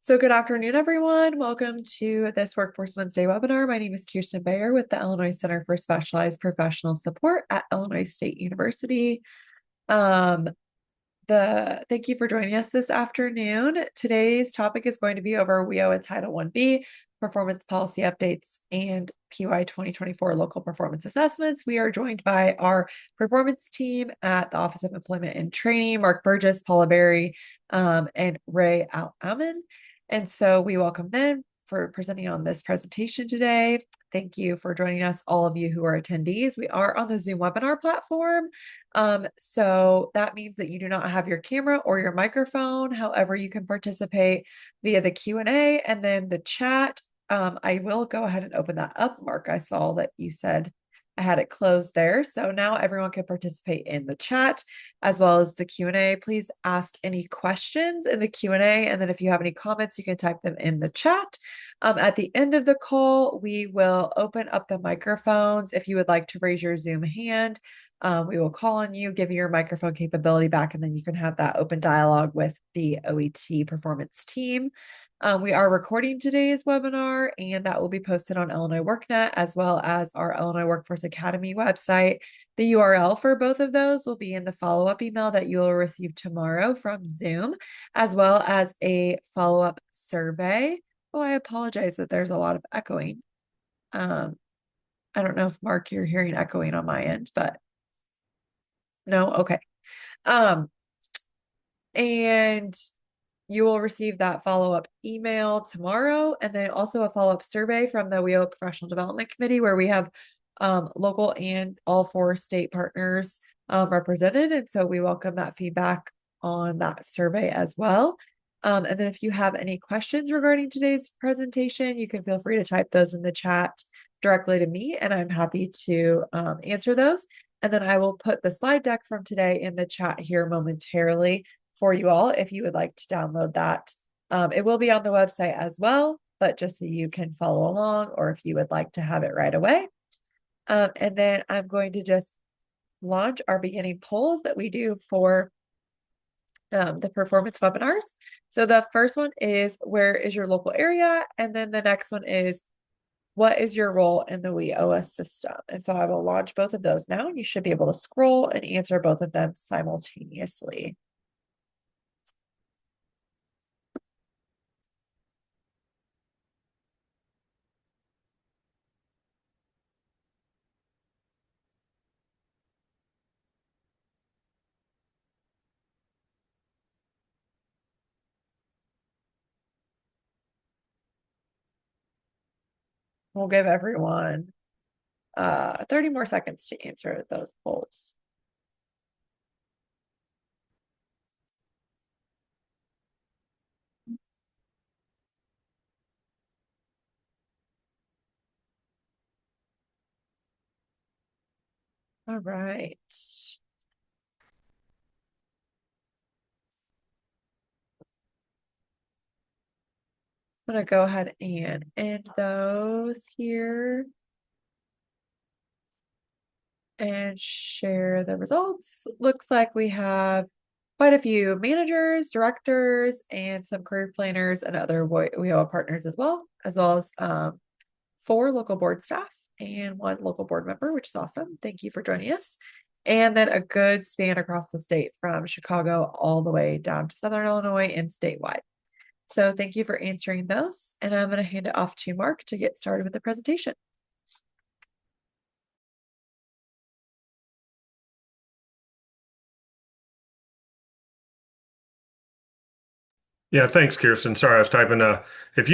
So good afternoon, everyone. Welcome to this Workforce Wednesday webinar. My name is Kirsten Bayer with the Illinois Center for Specialized Professional Support at Illinois State University. Um, Thank you for joining us this afternoon. Today's topic is going to be over WIOA Title 1B, performance policy updates, and PY 2024 local performance assessments. We are joined by our performance team at the Office of Employment and Training, Mark Burgess, Paula Berry, and Ray Al-Amin. And so we welcome them for presenting on this presentation today. Thank you for joining us, all of you who are attendees. We are on the Zoom webinar platform. So that means that you do not have your camera or your microphone. However, you can participate via the Q&A and then the chat. I will go ahead and open that up, Mark. I saw that you said I had it closed there. So now everyone can participate in the chat as well as the Q&A. Please ask any questions in the Q&A. And then if you have any comments, you can type them in the chat. At the end of the call, we will open up the microphones. If you would like to raise your Zoom hand, we will call on you, give you your microphone capability back, and then you can have that open dialogue with the OET performance team. We are recording today's webinar, and that will be posted on Illinois WorkNet as well as our Illinois Workforce Academy website. The URL for both of those will be in the follow-up email that you will receive tomorrow from Zoom, as well as a follow-up survey. Oh, I apologize that there's a lot of echoing. I don't know if Mark, you're hearing echoing on my end, but no, okay. And you will receive that follow-up email tomorrow, and then also a follow-up survey from the WIOA Professional Development Committee, where we have local and all four state partners represented. And so we welcome that feedback on that survey as well. And then if you have any questions regarding today's presentation, you can feel free to type those in the chat directly to me, and I'm happy to answer those. And then I will put the slide deck from today in the chat here momentarily for you all if you would like to download that. It will be on the website as well, but just so you can follow along, or if you would like to have it right away. And then I'm going to just launch our beginning polls that we do for the performance webinars. So the first one is, where is your local area? And then the next one is, what is your role in the WIOA system? And so I will launch both of those now, and you should be able to scroll and answer both of them simultaneously. We'll give everyone 30 more seconds to answer those polls. All right. I'm going to go ahead and end those here and share the results. Looks like we have quite a few managers, directors, and some career planners and other WIOA partners as well as 4 local board staff and 1 local board member, which is awesome. Thank you for joining us. And then a good span across the state from Chicago all the way down to Southern Illinois and statewide. So thank you for answering those. And I'm going to hand it off to Mark to get started with the presentation. Yeah, thanks, Kirsten. Sorry, I was typing. If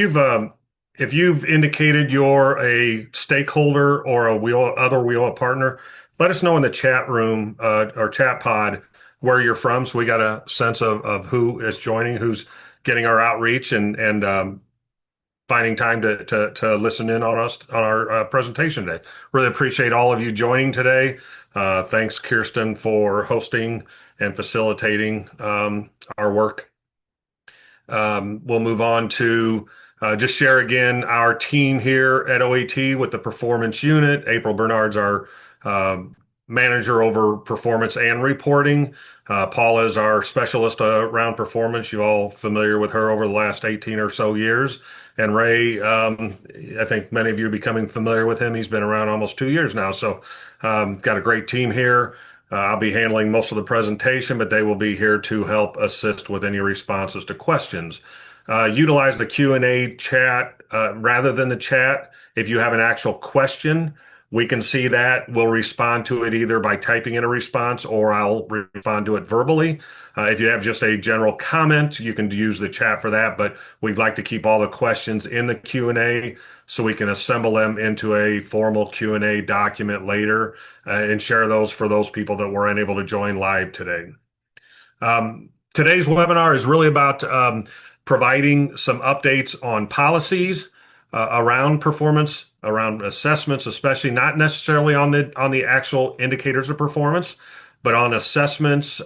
you've indicated you're a stakeholder or a other WIOA partner, let us know in the chat room or chat pod where you're from, so we got a sense of who is joining, who's getting our outreach, and finding time to listen in on us on our presentation today. Really appreciate all of you joining today. Thanks, Kirsten, for hosting and facilitating our work. We'll move on to just share again our team here at OET with the performance unit. April Bernard's our manager over performance and reporting. Paula is our specialist around performance. You're all familiar with her over the last 18 or so years. And Ray, I think many of you are becoming familiar with him. He's been around almost 2 years now. So, got a great team here. I'll be handling most of the presentation, but they will be here to help assist with any responses to questions. Utilize the Q&A chat rather than the chat. If you have an actual question, we can see that. We'll respond to it either by typing in a response or I'll respond to it verbally. If you have just a general comment, you can use the chat for that, but we'd like to keep all the questions in the Q&A so we can assemble them into a formal Q&A document later and share those for those people that were unable to join live today. Today's webinar is really about providing some updates on policies around performance, around assessments, especially not necessarily on the actual indicators of performance, but on assessments,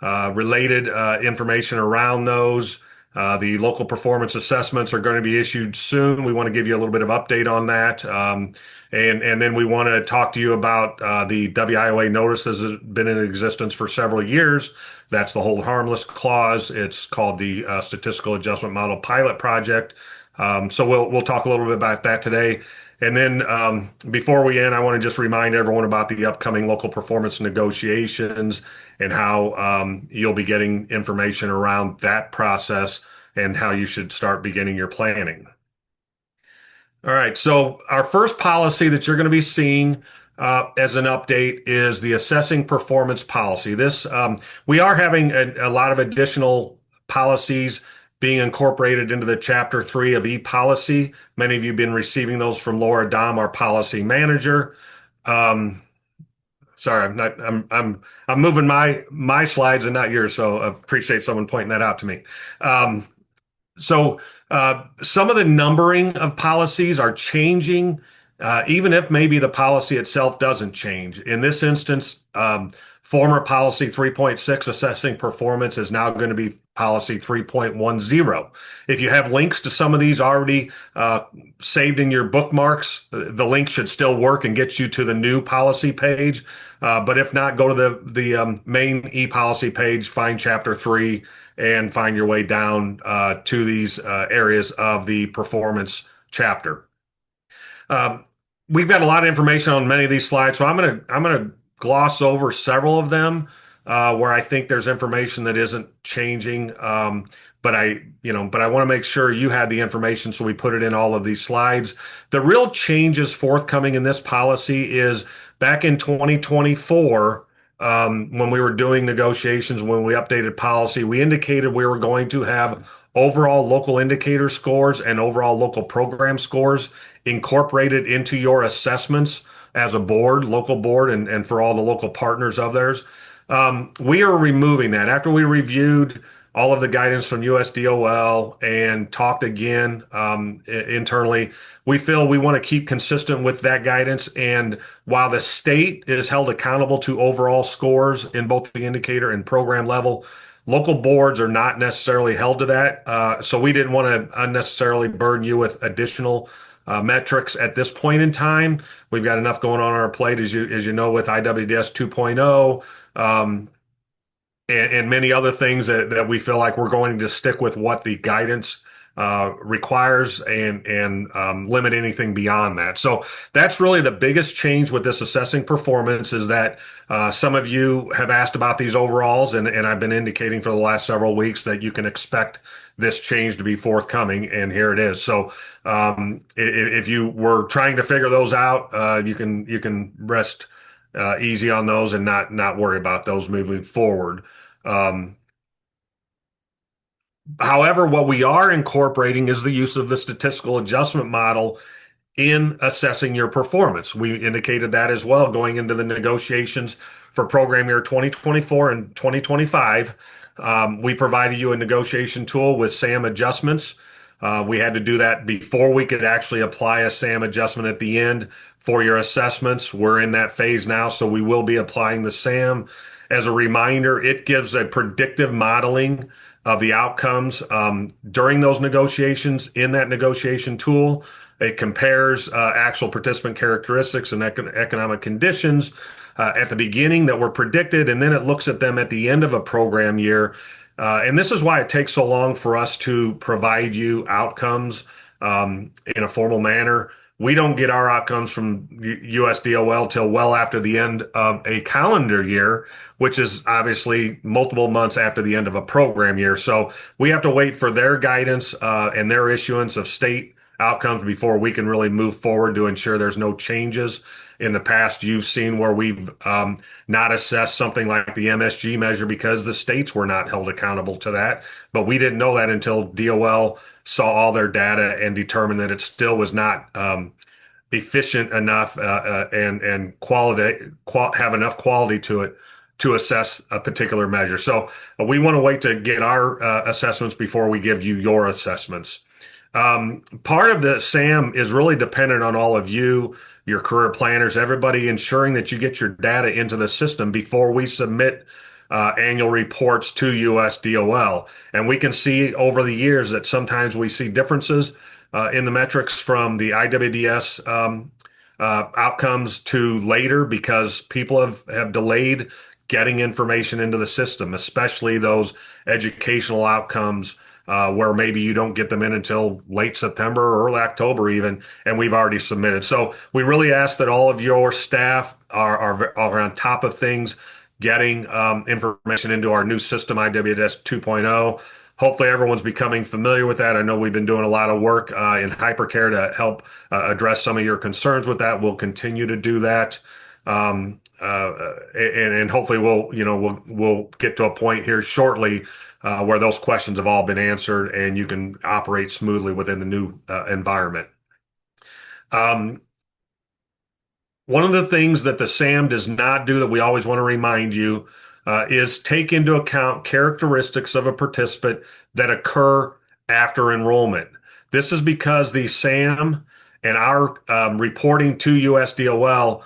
related information around those. The local performance assessments are going to be issued soon. We want to give you a little bit of update on that. And then we want to talk to you about the WIOA notice that has been in existence for several years. That's the hold harmless clause. It's called the Statistical Adjustment Model Pilot Project. So we'll talk a little bit about that today. And then before we end, I want to just remind everyone about the upcoming local performance negotiations and how you'll be getting information around that process and how you should start beginning your planning. All right, so our first policy that you're going to be seeing as an update is the assessing performance policy. This we are having a lot of additional policies being incorporated into the Chapter 3 of e-policy. Many of you have been receiving those from Laura Dom, our policy manager. Sorry, I'm moving my slides and not yours, so I appreciate someone pointing that out to me. So some of the numbering of policies are changing, even if maybe the policy itself doesn't change. In this instance, former policy 3.6 assessing performance is now going to be policy 3.10. If you have links to some of these already saved in your bookmarks, the link should still work and get you to the new policy page. But if not, go to the main e-policy page, find Chapter 3, and find your way down to these areas of the performance chapter. We've got a lot of information on many of these slides, so I'm gonna gloss over several of them where I think there's information that isn't changing. But I want to make sure you had the information, so we put it in all of these slides. The real changes forthcoming in this policy is back in 2024. When we were doing negotiations, when we updated policy, we indicated we were going to have overall local indicator scores and overall local program scores incorporated into your assessments as a board, local board, and for all the local partners of theirs. We are removing that. After we reviewed all of the guidance from USDOL and talked again internally, we feel we want to keep consistent with that guidance. And while the state is held accountable to overall scores in both the indicator and program level, local boards are not necessarily held to that. So we didn't want to unnecessarily burden you with additional metrics at this point in time. We've got enough going on our plate, as you know, with IWDS 2.0. And many other things that we feel like we're going to stick with what the guidance requires and limit anything beyond that. So that's really the biggest change with this assessing performance is that some of you have asked about these overalls, and I've been indicating for the last several weeks that you can expect this change to be forthcoming, and here it is. So if you were trying to figure those out, you can rest easy on those and not worry about those moving forward. However, what we are incorporating is the use of the statistical adjustment model in assessing your performance. We indicated that as well going into the negotiations for program year 2024 and 2025. We provided you a negotiation tool with SAM adjustments. We had to do that before we could actually apply a SAM adjustment at the end for your assessments. We're in that phase now, so we will be applying the SAM. As a reminder, it gives a predictive modeling of the outcomes during those negotiations in that negotiation tool. It compares actual participant characteristics and economic conditions at the beginning that were predicted, and then it looks at them at the end of a program year. And this is why it takes so long for us to provide you outcomes in a formal manner. We don't get our outcomes from USDOL till well after the end of a calendar year, which is obviously multiple months after the end of a program year. So we have to wait for their guidance and their issuance of state outcomes before we can really move forward to ensure there's no changes. In the past, you've seen where we've not assessed something like the MSG measure because the states were not held accountable to that. But we didn't know that until DOL saw all their data and determined that it still was not efficient enough and have enough quality to it to assess a particular measure. So we want to wait to get our assessments before we give you your assessments. Part of the SAM is really dependent on all of you, your career planners, everybody ensuring that you get your data into the system before we submit annual reports to USDOL. And we can see over the years that sometimes we see differences in the metrics from the IWDS outcomes to later because people have delayed getting information into the system, especially those educational outcomes where maybe you don't get them in until late September or early October even, and we've already submitted. So we really ask that all of your staff are on top of things, getting information into our new system, IWS 2.0. Hopefully everyone's becoming familiar with that. I know we've been doing a lot of work in hypercare to help address some of your concerns with that. We'll continue to do that. And hopefully we'll get to a point here shortly where those questions have all been answered and you can operate smoothly within the new environment. One of the things that the SAM does not do that we always want to remind you is take into account characteristics of a participant that occur after enrollment. This is because the SAM and our reporting to USDOL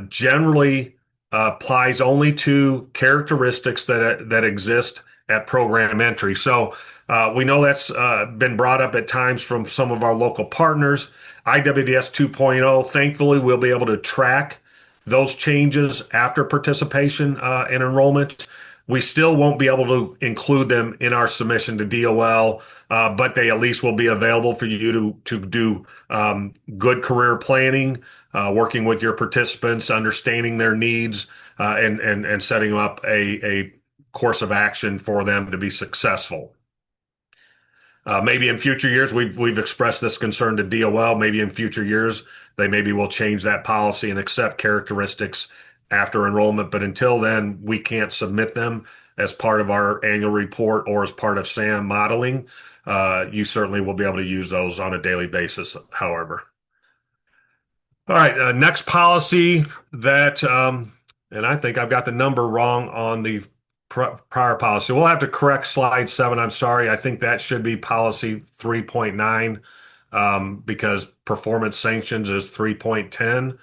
generally applies only to characteristics that exist at program entry. So we know that's been brought up at times from some of our local partners. IWDS 2.0, thankfully, we'll be able to track those changes after participation in enrollment. We still won't be able to include them in our submission to DOL, but they at least will be available for you to do good career planning, working with your participants, understanding their needs, and setting up a course of action for them to be successful. Maybe in future years, we've expressed this concern to DOL. Maybe in future years, they maybe will change that policy and accept characteristics after enrollment. But until then, we can't submit them as part of our annual report or as part of SAM modeling. You certainly will be able to use those on a daily basis, however. All right, next policy that, and I think I've got the number wrong on the prior policy. We'll have to correct slide 7. I'm sorry. I think that should be policy 3.9 because performance sanctions is 3.10.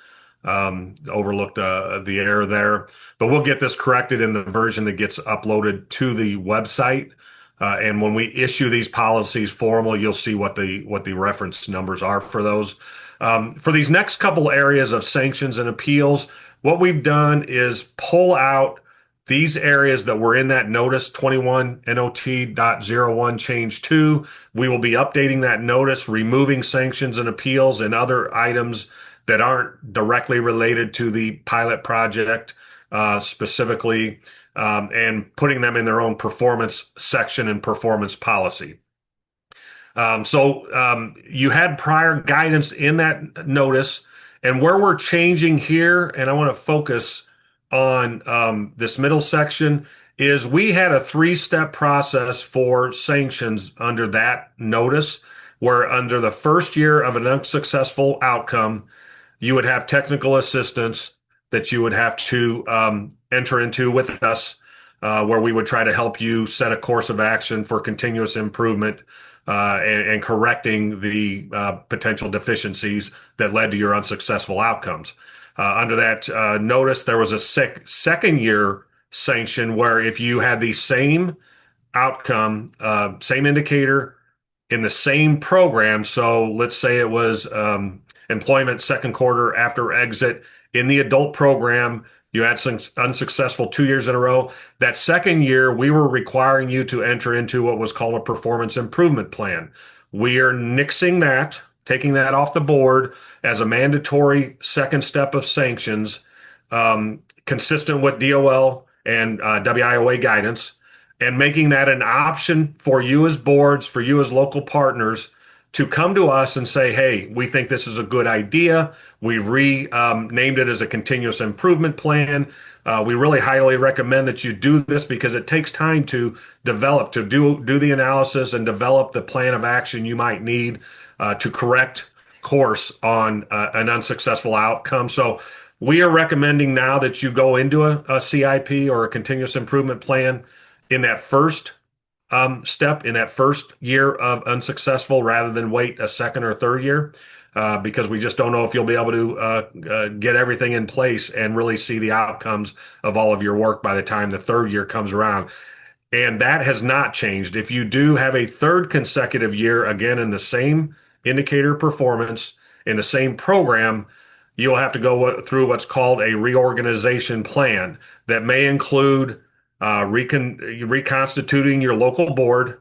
Overlooked the error there. But we'll get this corrected in the version that gets uploaded to the website. And when we issue these policies formal, you'll see what the reference numbers are for those. For these next couple areas of sanctions and appeals, what we've done is pull out these areas that were in that notice 21 NOT.01 change 2. We will be updating that notice, removing sanctions and appeals and other items that aren't directly related to the pilot project specifically, and putting them in their own performance section and performance policy. So you had prior guidance in that notice, and where we're changing here, and I want to focus on this middle section, is we had a 3-step process for sanctions under that notice, where under the first year of an unsuccessful outcome, you would have technical assistance that you would have to enter into with us, where we would try to help you set a course of action for continuous improvement and correcting the potential deficiencies that led to your unsuccessful outcomes. Under that notice, there was a second year sanction where if you had the same outcome, same indicator, in the same program. So let's say it was employment second quarter after exit in the adult program. You had some unsuccessful 2 years in a row. That second year, we were requiring you to enter into what was called a performance improvement plan. We are nixing that, taking that off the board as a mandatory second step of sanctions, consistent with DOL and WIOA guidance, and making that an option for you as boards, for you as local partners to come to us and say, hey, we think this is a good idea. We've renamed it as a continuous improvement plan. We really highly recommend that you do this because it takes time to develop, to do the analysis and develop the plan of action you might need to correct course on an unsuccessful outcome. So we are recommending now that you go into a CIP or a continuous improvement plan in that first step, in that first year of unsuccessful, rather than wait a second or third year, because we just don't know if you'll be able to get everything in place and really see the outcomes of all of your work by the time the third year comes around. And that has not changed. If you do have a third consecutive year, again, in the same indicator performance, in the same program, you'll have to go through what's called a reorganization plan that may include reconstituting your local board.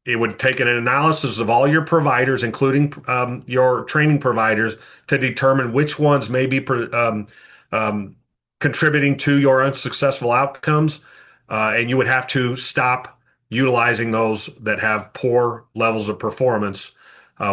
It would take an analysis of all your providers, including your training providers, to determine which ones may be contributing to your unsuccessful outcomes, and you would have to stop utilizing those that have poor levels of performance.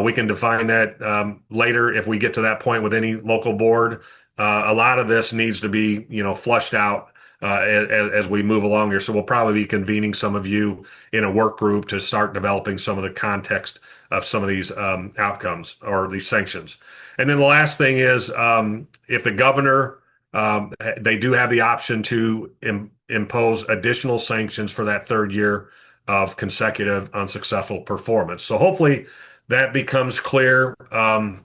We can define that later if we get to that point with any local board. A lot of this needs to be, flushed out as we move along here. So we'll probably be convening some of you in a work group to start developing some of the context of some of these outcomes or these sanctions. And then the last thing is if the governor, they do have the option to impose additional sanctions for that third year of consecutive unsuccessful performance. So hopefully that becomes clear on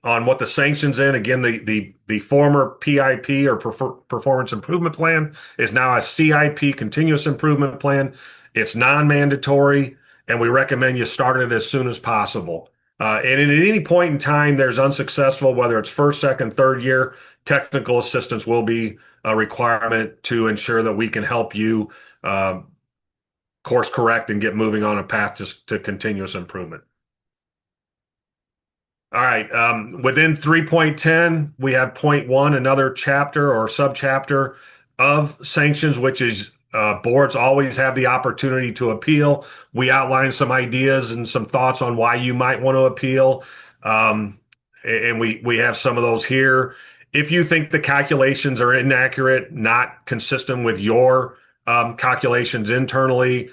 what the sanctions in. Again, the former PIP or performance improvement plan is now a CIP, continuous improvement plan. It's non-mandatory, and we recommend you start it as soon as possible. And at any point in time, there's unsuccessful, whether it's first, second, third year, technical assistance will be a requirement to ensure that we can help you course correct and get moving on a path to continuous improvement. All right. Within 3.10, we have point one, another chapter or subchapter of sanctions, which is boards always have the opportunity to appeal. We outline some ideas and some thoughts on why you might want to appeal. And we have some of those here. If you think the calculations are inaccurate, not consistent with your calculations internally,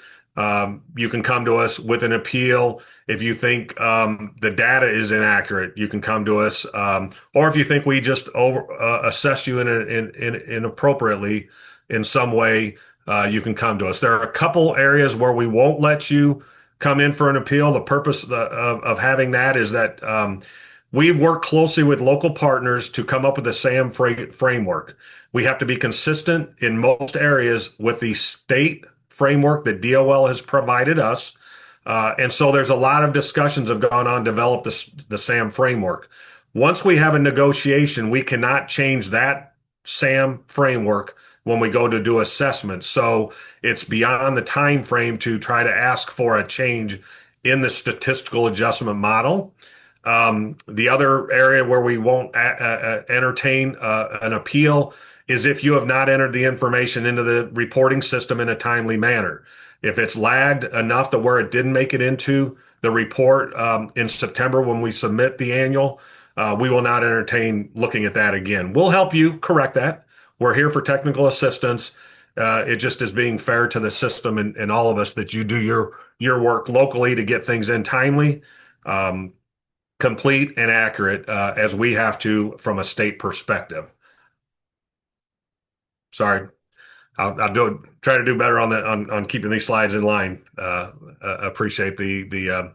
you can come to us with an appeal. If you think the data is inaccurate, you can come to us. Or if you think we just assess you inappropriately in some way, you can come to us. There are a couple areas where we won't let you come in for an appeal. The purpose of having that is that we work closely with local partners to come up with a SAM framework. We have to be consistent in most areas with the state framework that DOL has provided us. And so there's a lot of discussions have gone on to develop the SAM framework. Once we have a negotiation, we cannot change that SAM framework when we go to do assessments. So it's beyond the time frame to try to ask for a change in the statistical adjustment model. The other area where we won't entertain an appeal is if you have not entered the information into the reporting system in a timely manner. If it's lagged enough to where it didn't make it into the report in September when we submit the annual, we will not entertain looking at that again. We'll help you correct that. We're here for technical assistance. It just is being fair to the system and all of us that you do your work locally to get things in timely, complete, and accurate as we have to from a state perspective. Sorry. I'll try to do better on keeping these slides in line. Appreciate the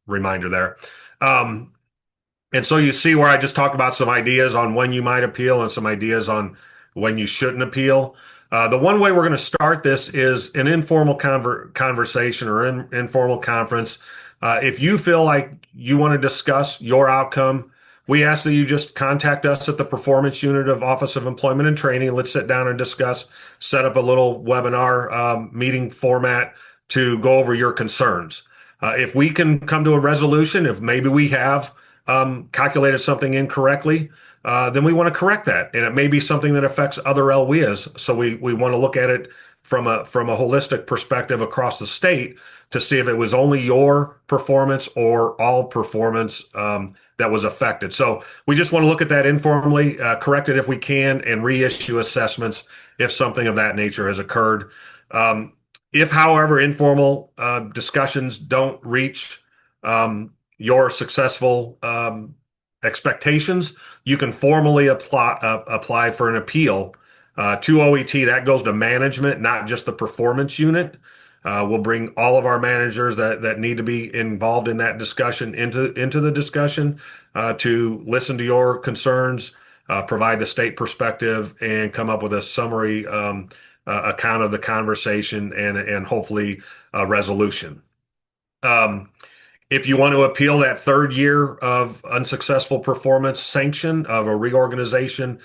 reminder there. And so you see where I just talked about some ideas on when you might appeal and some ideas on when you shouldn't appeal. The one way we're going to start this is an informal conversation or informal conference. If you feel like you want to discuss your outcome, we ask that you just contact us at the Performance Unit of Office of Employment and Training. Let's sit down and discuss, set up a little webinar meeting format to go over your concerns. If we can come to a resolution, if maybe we have calculated something incorrectly, then we want to correct that. And it may be something that affects other LWIAs. So we want to look at it from a holistic perspective across the state to see if it was only your performance or all performance that was affected. So we just want to look at that informally, correct it if we can, and reissue assessments if something of that nature has occurred. If, however, informal discussions don't reach your successful expectations, you can formally apply for an appeal to OET. That goes to management, not just the performance unit. We'll bring all of our managers that need to be involved in that discussion into the discussion to listen to your concerns, provide the state perspective, and come up with a summary account of the conversation and hopefully a resolution. If you want to appeal that third year of unsuccessful performance sanction of a reorganization,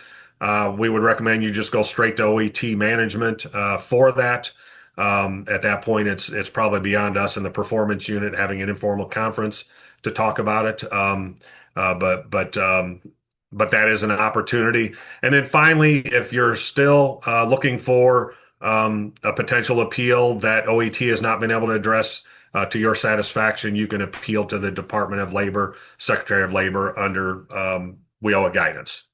we would recommend you just go straight to OET management for that. At that point, it's probably beyond us in the performance unit having an informal conference to talk about it. But that is an opportunity. And then finally, if you're still looking for a potential appeal that OET has not been able to address to your satisfaction, you can appeal to the Department of Labor, Secretary of Labor under WIOA guidance.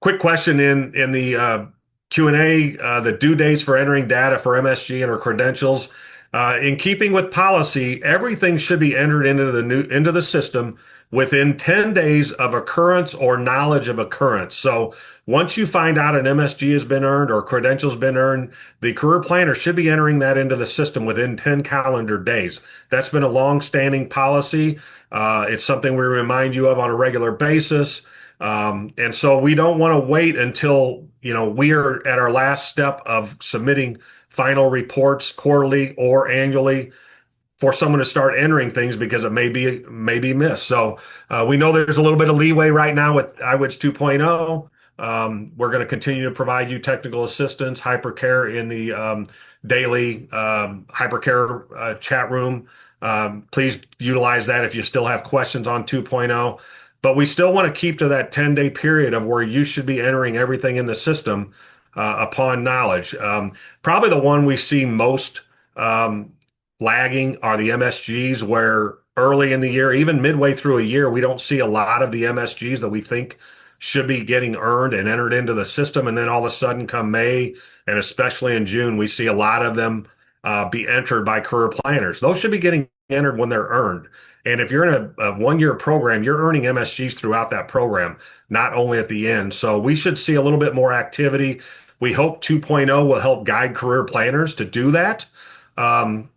Quick question in the Q&A, the due dates for entering data for MSG and our credentials. In keeping with policy, everything should be entered into the system within 10 days of occurrence or knowledge of occurrence. So once you find out an MSG has been earned or credentials been earned, the career planner should be entering that into the system within 10 calendar days. That's been a long-standing policy. It's something we remind you of on a regular basis. And so we don't want to wait until, we are at our last step of submitting final reports quarterly or annually for someone to start entering things because it may be missed. So we know there's a little bit of leeway right now with iWITS 2.0. We're going to continue to provide you technical assistance, hypercare in the daily hypercare chat room. Please utilize that if you still have questions on 2.0. But we still want to keep to that 10-day period of where you should be entering everything in the system upon knowledge. Probably the one we see most lagging are the MSGs, where early in the year, even midway through a year, we don't see a lot of the MSGs that we think should be getting earned and entered into the system. And then all of a sudden come May, and especially in June, we see a lot of them be entered by career planners. Those should be getting entered when they're earned. And if you're in a one-year program, you're earning MSGs throughout that program, not only at the end. So we should see a little bit more activity. We hope 2.0 will help guide career planners to do that. And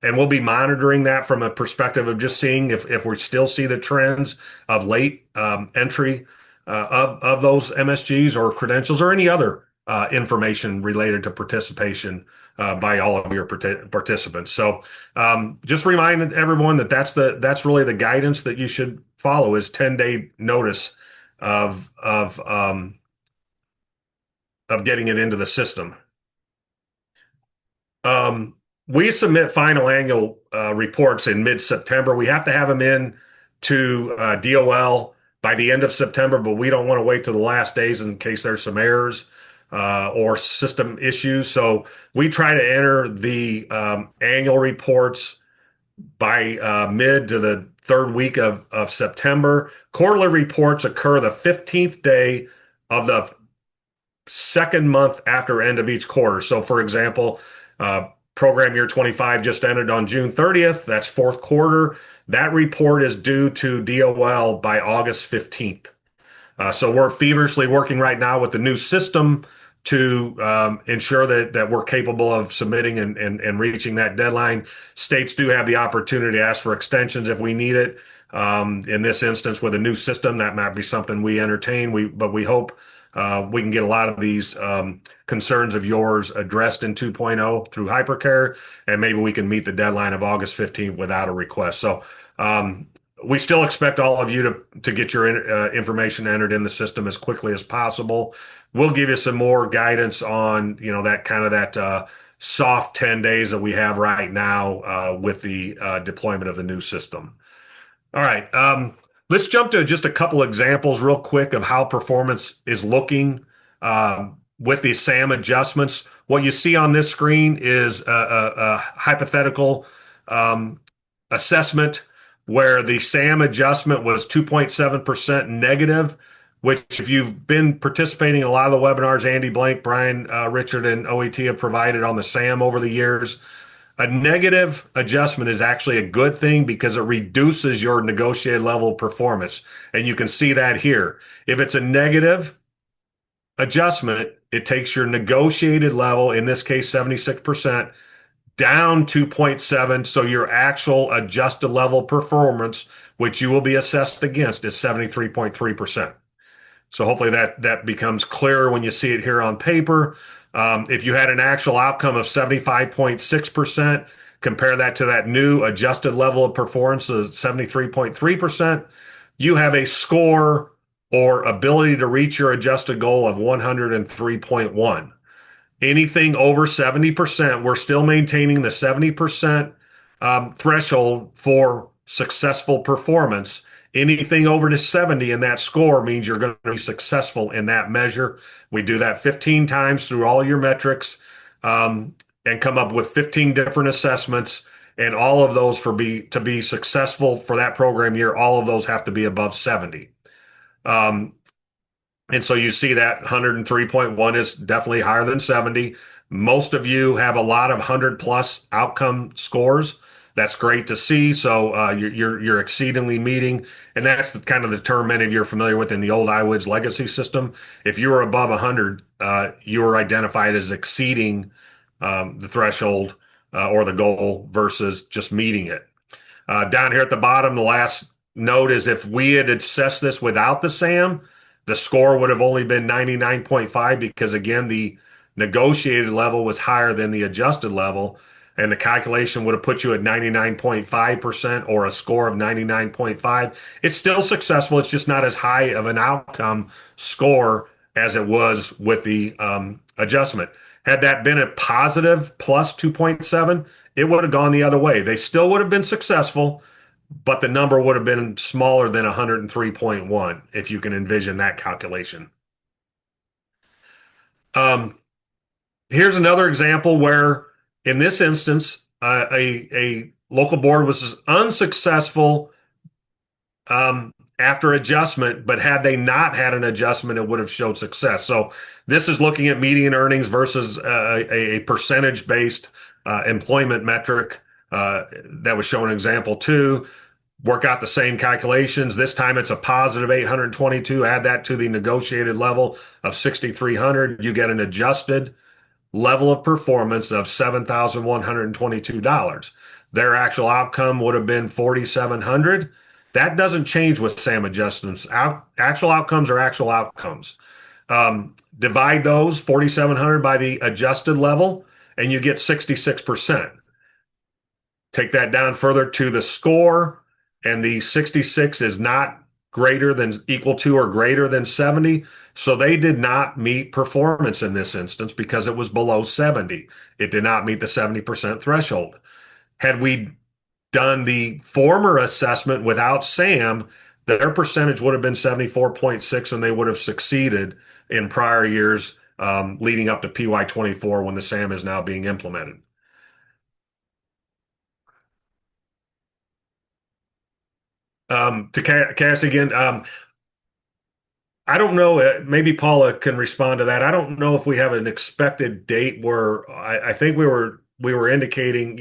we'll be monitoring that from a perspective of just seeing if we still see the trends of late entry of those MSGs or credentials or any other information related to participation by all of your participants. So just remind everyone that that's really the guidance that you should follow is 10-day notice of getting it into the system. We submit final annual reports in mid-September. We have to have them in to DOL by the end of September, but we don't want to wait to the last days in case there's some errors or system issues. So we try to enter the annual reports by mid to the third week of September. Quarterly reports occur the 15th day of the second month after end of each quarter. So for example, program year 25 just ended on June 30th. That's fourth quarter. That report is due to DOL by August 15th. So we're feverishly working right now with the new system to ensure that we're capable of submitting and reaching that deadline. States do have the opportunity to ask for extensions if we need it. In this instance, with a new system, that might be something we entertain. But we hope we can get a lot of these concerns of yours addressed in 2.0 through hypercare, and maybe we can meet the deadline of August 15th without a request. So we still expect all of you to get your information entered in the system as quickly as possible. We'll give you some more guidance on, that kind of that soft 10 days that we have right now with the deployment of the new system. All right. Let's jump to just a couple examples real quick of how performance is looking with the SAM adjustments. What you see on this screen is a hypothetical um, assessment where the SAM adjustment was 2.7% negative, which if you've been participating in a lot of the webinars, Andy Blank, Brian, Richard, and OET have provided on the SAM over the years, a negative adjustment is actually a good thing because it reduces your negotiated level of performance. And you can see that here. If it's a negative adjustment, it takes your negotiated level, in this case, 76%, down 2.7. So your actual adjusted level performance, which you will be assessed against, is 73.3%. So hopefully that becomes clearer when you see it here on paper. If you had an actual outcome of 75.6%, compare that to that new adjusted level of performance of 73.3%, you have a score or ability to reach your adjusted goal of 103.1. Anything over 70%, we're still maintaining the 70% threshold for successful performance. Anything over to 70 in that score means you're going to be successful in that measure. We do that 15 times through all your metrics and come up with 15 different assessments. And all of those to be successful for that program year, all of those have to be above 70. And so you see that 103.1 is definitely higher than 70. Most of you have a lot of 100 plus outcome scores. That's great to see. So you're exceedingly meeting, and that's kind of the term many of you are familiar with in the old iWoods legacy system. If you were above 100, you were identified as exceeding the threshold or the goal versus just meeting it. Down here at the bottom, the last note is if we had assessed this without the SAM, the score would have only been 99.5 because, again, the negotiated level was higher than the adjusted level, and the calculation would have put you at 99.5% or a score of 99.5. It's still successful. It's just not as high of an outcome score as it was with the adjustment. Had that been a positive plus 2.7, it would have gone the other way. They still would have been successful, but the number would have been smaller than 103.1 if you can envision that calculation. Here's another example where, in this instance, a local board was unsuccessful after adjustment, but had they not had an adjustment, it would have showed success. So this is looking at median earnings versus a percentage-based employment metric that was shown in example two. Work out the same calculations. This time it's a positive 822. Add that to the negotiated level of 6,300. You get an adjusted level of performance of $7,122. Their actual outcome would have been 4,700. That doesn't change with SAM adjustments. Actual outcomes are actual outcomes. Divide those 4,700 by the adjusted level, and you get 66%. Take that down further to the score, and the 66 is not greater than equal to or greater than 70. So they did not meet performance in this instance because it was below 70. It did not meet the 70% threshold. Had we done the former assessment without SAM, their percentage would have been 74.6 and they would have succeeded in prior years leading up to PY24 when the SAM is now being implemented. To Cass again, I don't know. Maybe Paula can respond to that. I don't know if we have an expected date where I think we were indicating,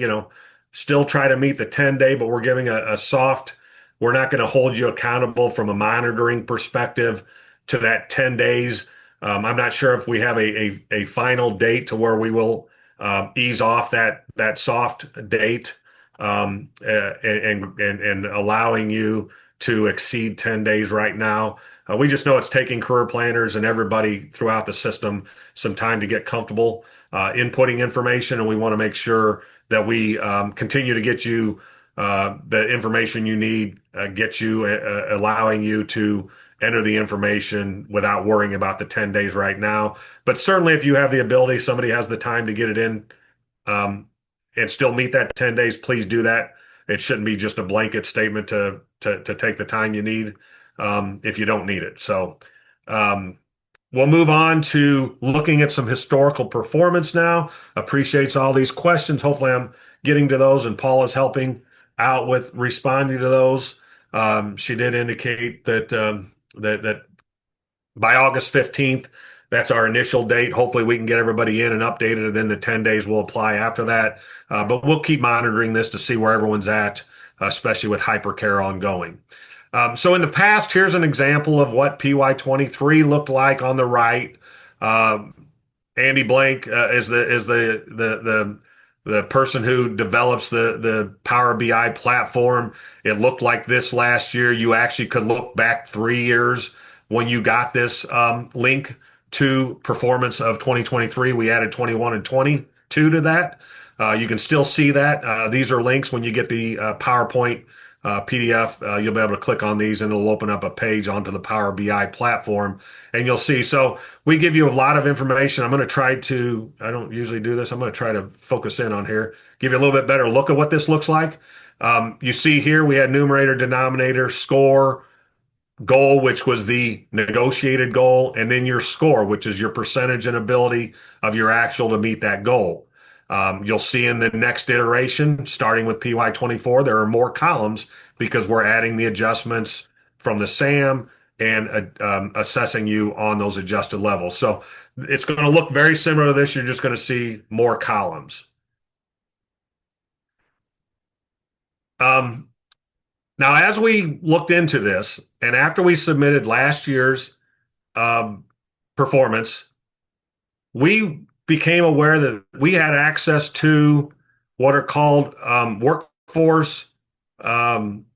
still try to meet the 10-day, but we're giving a soft. We're not going to hold you accountable from a monitoring perspective to that 10 days. I'm not sure if we have a final date to where we will ease off that soft date and allowing you to exceed 10 days right now. We just know it's taking career planners and everybody throughout the system some time to get comfortable inputting information, and we want to make sure that we continue to get you the information you need, get you allowing you to enter the information without worrying about the 10 days right now. But certainly, if you have the ability, somebody has the time to get it in um, and still meet that 10 days, please do that. It shouldn't be just a blanket statement to take the time you need if you don't need it. So um, we'll move on to looking at some historical performance now. Appreciates all these questions. Hopefully, I'm getting to those, and Paula's helping out with responding to those. She did indicate that by August 15th, that's our initial date. Hopefully, we can get everybody in and updated, and then the 10 days will apply after that. But we'll keep monitoring this to see where everyone's at, especially with hypercare ongoing. So in the past, here's an example of what PY23 looked like on the right. Um, Andy Blank is the person who develops the Power BI platform. It looked like this last year. You actually could look back 3 years when you got this link to performance of 2023. We added 21 and 22 to that. You can still see that. These are links when you get the PowerPoint PDF. You'll be able to click on these and it'll open up a page onto the Power BI platform and you'll see. So we give you a lot of information. I'm going to try to, I don't usually do this. I'm going to try to focus in on here, give you a little bit better look at what this looks like. You see here, we had numerator, denominator, score, goal, which was the negotiated goal, and then your score, which is your percentage and ability of your actual to meet that goal. You'll see in the next iteration, starting with PY24, there are more columns because we're adding the adjustments from the SAM and assessing you on those adjusted levels. So it's going to look very similar to this. You're just going to see more columns. Um, Now, as we looked into this, and after we submitted last year's um, performance, we became aware that we had access to what are called workforce um,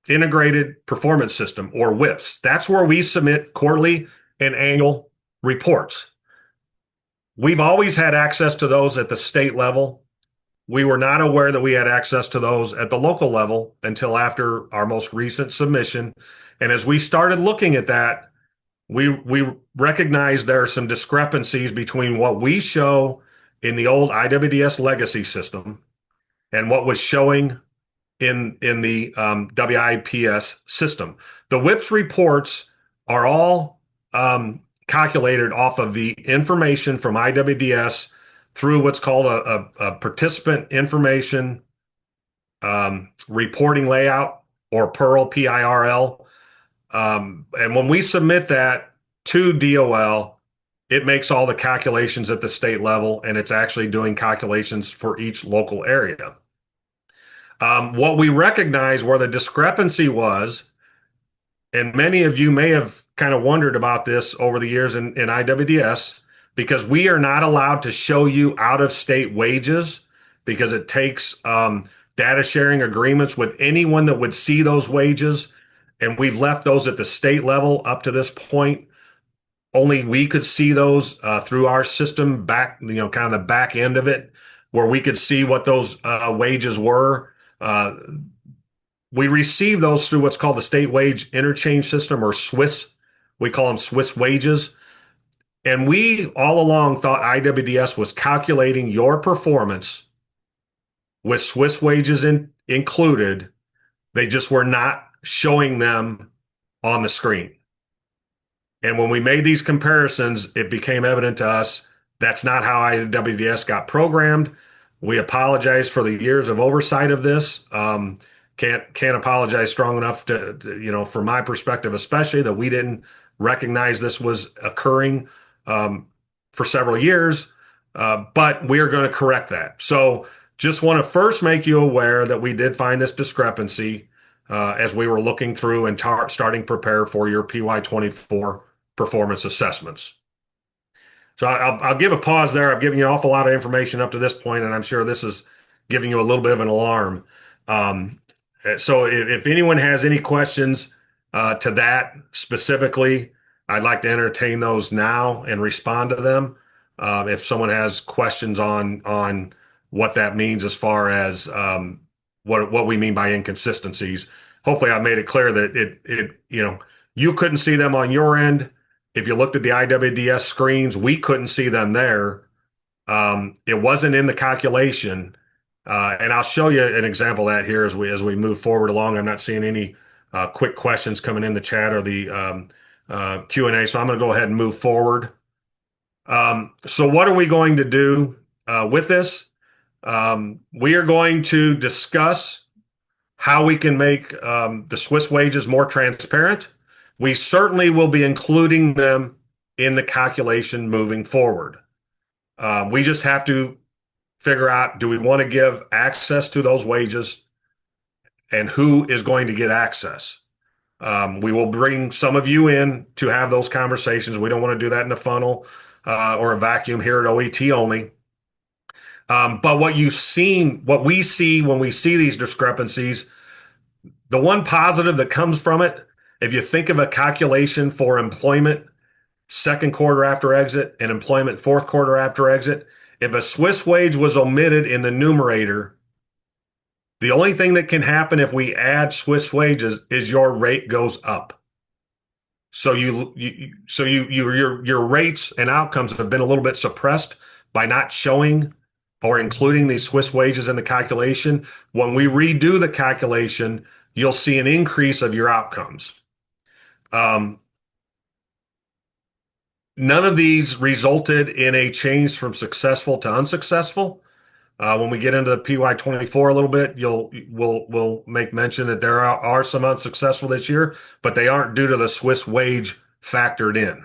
integrated performance system, or WIPs. That's where we submit quarterly and annual reports. We've always had access to those at the state level. We were not aware that we had access to those at the local level until after our most recent submission. And as we started looking at that, we recognized there are some discrepancies between what we show in the old IWDS legacy system and what was showing in the WIPS system. The WIPS reports are all calculated off of the information from IWDS through what's called a participant information reporting layout, or PIRL, PIRL. And when we submit that to DOL, it makes all the calculations at the state level, and it's actually doing calculations for each local area. What we recognize where the discrepancy was, and many of you may have kind of wondered about this over the years in IWDS, because we are not allowed to show you out of state wages because it takes data sharing agreements with anyone that would see those wages. And we've left those at the state level up to this point. Only we could see those through our system back, kind of the back end of it, where we could see what those wages were. We receive those through what's called the state wage interchange system, or Swiss. We call them Swiss wages. And we all along thought IWDS was calculating your performance with Swiss wages included. They just were not showing them on the screen. And when we made these comparisons, it became evident to us that's not how IWDS got programmed. We apologize for the years of oversight of this. Can't apologize strong enough from my perspective, especially that we didn't recognize this was occurring for several years. But we are going to correct that. So just want to first make you aware that we did find this discrepancy as we were looking through and starting to prepare for your PY24 performance assessments. So I'll give a pause there. I've given you an awful lot of information up to this point, and I'm sure this is giving you a little bit of an alarm. So if anyone has any questions, to that specifically, I'd like to entertain those now and respond to them. If someone has questions on what that means as far as what we mean by inconsistencies, hopefully I made it clear that you couldn't see them on your end. If you looked at the IWDS screens, we couldn't see them there. It wasn't in the calculation, and I'll show you an example of that here as we move forward along. I'm not seeing any quick questions coming in the chat or the Q&A, so I'm going to go ahead and move forward. So what are we going to do with this? We are going to discuss how we can make the Swiss wages more transparent. We certainly will be including them in the calculation moving forward. We just have to figure out, do we want to give access to those wages and who is going to get access? We will bring some of you in to have those conversations. We don't want to do that in a funnel or a vacuum here at OET only. But what we see when we see these discrepancies, the one positive that comes from it, if you think of a calculation for employment second quarter after exit and employment fourth quarter after exit, if a Swiss wage was omitted in the numerator, the only thing that can happen if we add Swiss wages is your rate goes up. So your rates and outcomes have been a little bit suppressed by not showing or including these Swiss wages in the calculation. When we redo the calculation, you'll see an increase of your outcomes. None of these resulted in a change from successful to unsuccessful. When we get into the PY24 a little bit, we'll make mention that there are some unsuccessful this year, but they aren't due to the Swiss wage factored in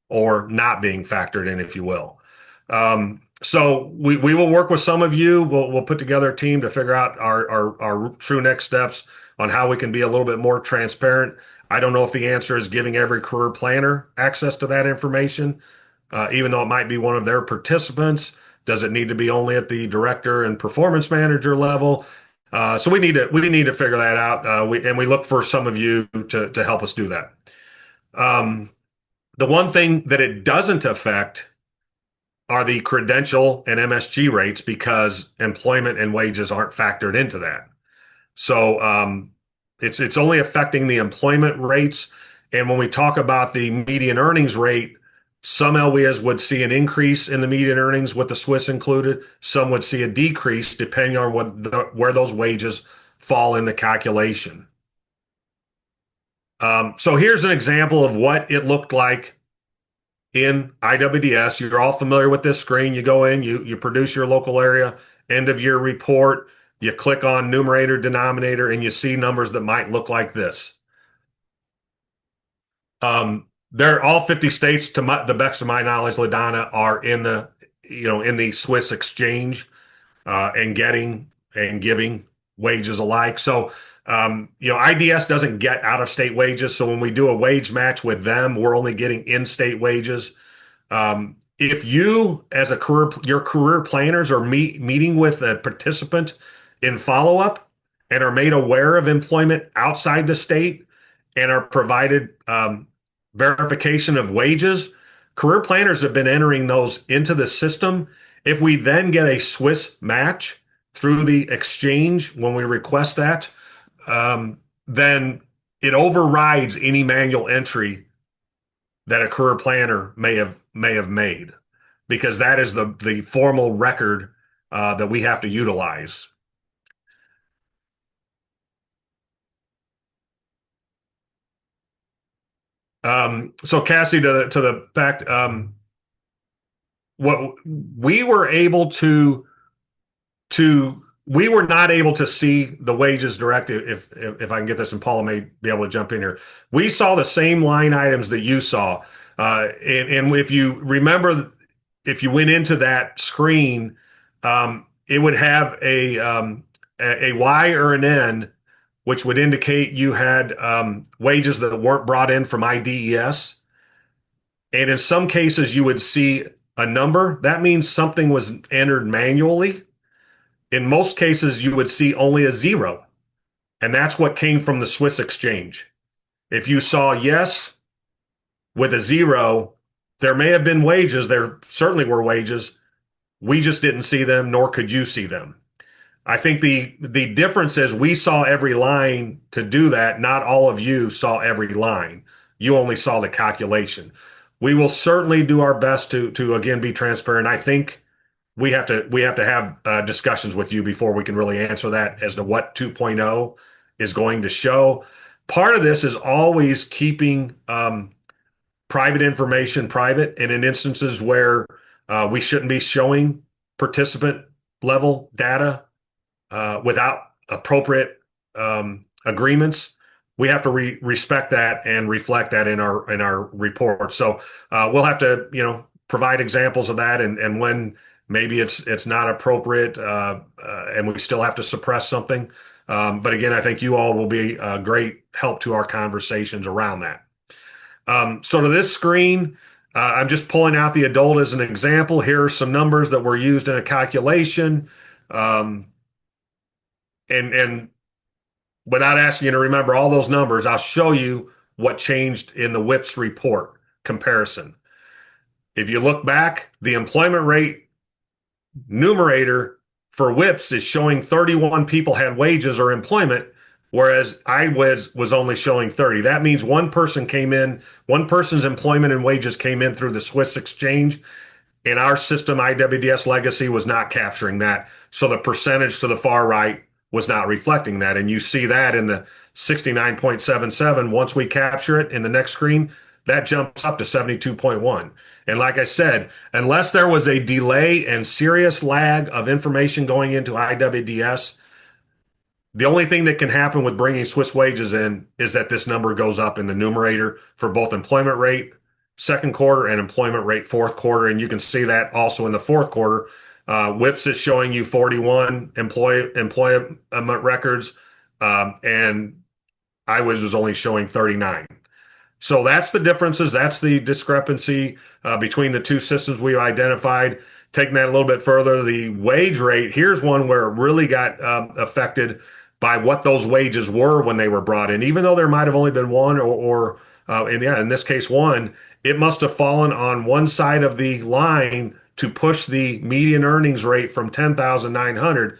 or not being factored in, if you will. So we will work with some of you. We'll put together a team to figure out our true next steps on how we can be a little bit more transparent. I don't know if the answer is giving every career planner access to that information, even though it might be one of their participants. Does it need to be only at the director and performance manager level? So we need to figure that out. We look for some of you to help us do that. The one thing that it doesn't affect are the credential and MSG rates because employment and wages aren't factored into that. So it's only affecting the employment rates. And when we talk about the median earnings rate, some LWIAs would see an increase in the median earnings with the Swiss included. Some would see a decrease depending on where those wages fall in the calculation. So here's an example of what it looked like in IWDS. You're all familiar with this screen. You go in, you produce your local area end of year report. You click on numerator, denominator, and you see numbers that might look like this. They're all 50 states, to the best of my knowledge, LaDonna, are in the Swiss exchange and getting and giving wages alike. So, IDS doesn't get out of state wages. So when we do a wage match with them, we're only getting in-state wages. If you, as your career planners are meeting with a participant in follow-up and are made aware of employment outside the state and are provided verification of wages, career planners have been entering those into the system. If we then get a Swiss match through the exchange when we request that, then it overrides any manual entry that a career planner may have made, because that is the formal record that we have to utilize. So Cassie, to the fact, what we were we were not able to see the wages direct. If I can get this, and Paula may be able to jump in here. We saw the same line items that you saw, and if you remember, if you went into that screen, it would have a Y or an N, which would indicate you had wages that weren't brought in from IDES. And in some cases, you would see a number. That means something was entered manually. In most cases, you would see only a zero. And that's what came from the Swiss exchange. If you saw yes with a zero, there may have been wages. There certainly were wages. We just didn't see them, nor could you see them. I think the difference is we saw every line to do that. Not all of you saw every line. You only saw the calculation. We will certainly do our best to again be transparent. I think we have to have discussions with you before we can really answer that as to what 2.0 is going to show. Part of this is always keeping private information private, and in instances where we shouldn't be showing participant level data without appropriate agreements, we have to respect that and reflect that in our report. So we'll have to, provide examples of that, and when maybe it's not appropriate, and we still have to suppress something. But again, I think you all will be a great help to our conversations around that. So to this screen, I'm just pulling out the adult as an example. Here are some numbers that were used in a calculation. Um, and without asking you to remember all those numbers, I'll show you what changed in the WIPS report comparison. If you look back, the employment rate numerator for WIPS is showing 31 people had wages or employment, whereas I was only showing 30. That means one person's employment and wages came in through the Swiss exchange. In our system, IWDS legacy was not capturing that. So the percentage to the far right was not reflecting that. And you see that in the 69.77. Once we capture it in the next screen, that jumps up to 72.1. And like I said, unless there was a delay and serious lag of information going into IWDS, the only thing that can happen with bringing Swiss wages in is that this number goes up in the numerator for both employment rate second quarter and employment rate fourth quarter. And you can see that also in the fourth quarter. WIPS is showing you 41 employment records, and was only showing 39. So that's the differences. That's the discrepancy between the two systems we've identified. Taking that a little bit further, the wage rate, here's one where it really got affected by what those wages were when they were brought in. Even though there might have only been one in this case, one, it must have fallen on one side of the line to push the median earnings rate from 10,900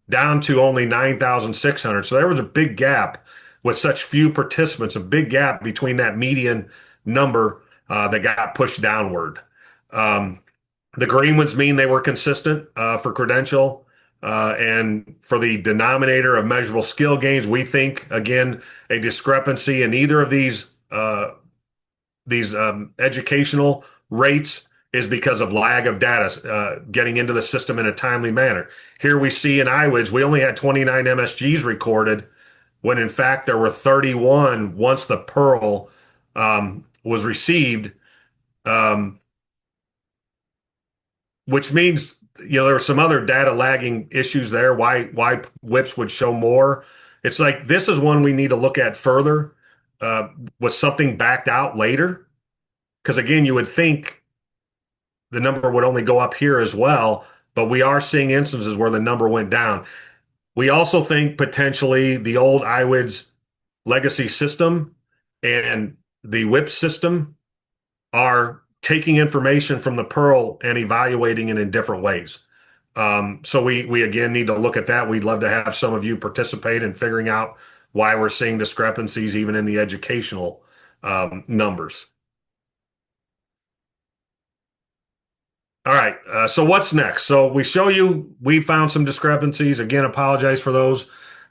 down to only 9,600. So there was a big gap with such few participants, a big gap between that median number that got pushed downward. The green ones mean they were consistent for credential. And for the denominator of measurable skill gains, we think, again, a discrepancy in either of these educational rates is because of lag of data getting into the system in a timely manner. Here we see in IWIDS, we only had 29 MSGs recorded when in fact there were 31 once the Pearl was received, um, which means there were some other data lagging issues there. Why WIPS would show more? It's like this is one we need to look at further. Uh, was something backed out later? Because again, you would think the number would only go up here as well, but we are seeing instances where the number went down. We also think potentially the old IWIDS legacy system and the WIPS system are taking information from the Pearl and evaluating it in different ways. So we again need to look at that. We'd love to have some of you participate in figuring out why we're seeing discrepancies even in the educational numbers. All right. So what's next? So we found some discrepancies. Again, apologize for those.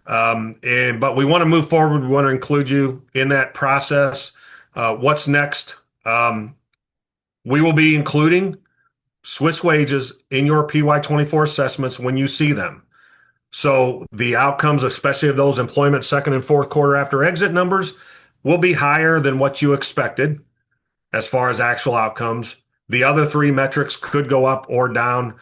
But we want to move forward. We want to include you in that process. What's next? We will be including Swiss wages in your PY24 assessments when you see them. So the outcomes, especially of those employment second and fourth quarter after exit numbers, will be higher than what you expected as far as actual outcomes. The other three metrics could go up or down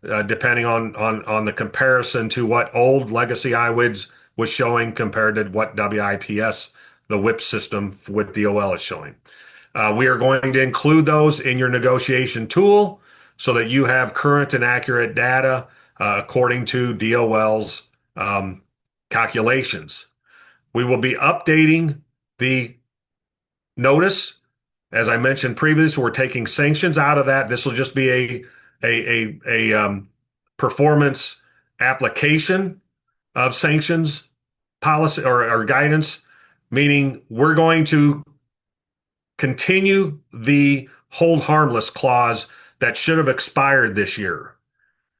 depending on the comparison to what old legacy IWIDS was showing compared to what WIPS, the WIP system with DOL, is showing. We are going to include those in your negotiation tool so that you have current and accurate data according to DOL's calculations. We will be updating the notice. As I mentioned previously, we're taking sanctions out of that. This will just be a performance application of sanctions policy or guidance, meaning we're going to continue the hold harmless clause that should have expired this year.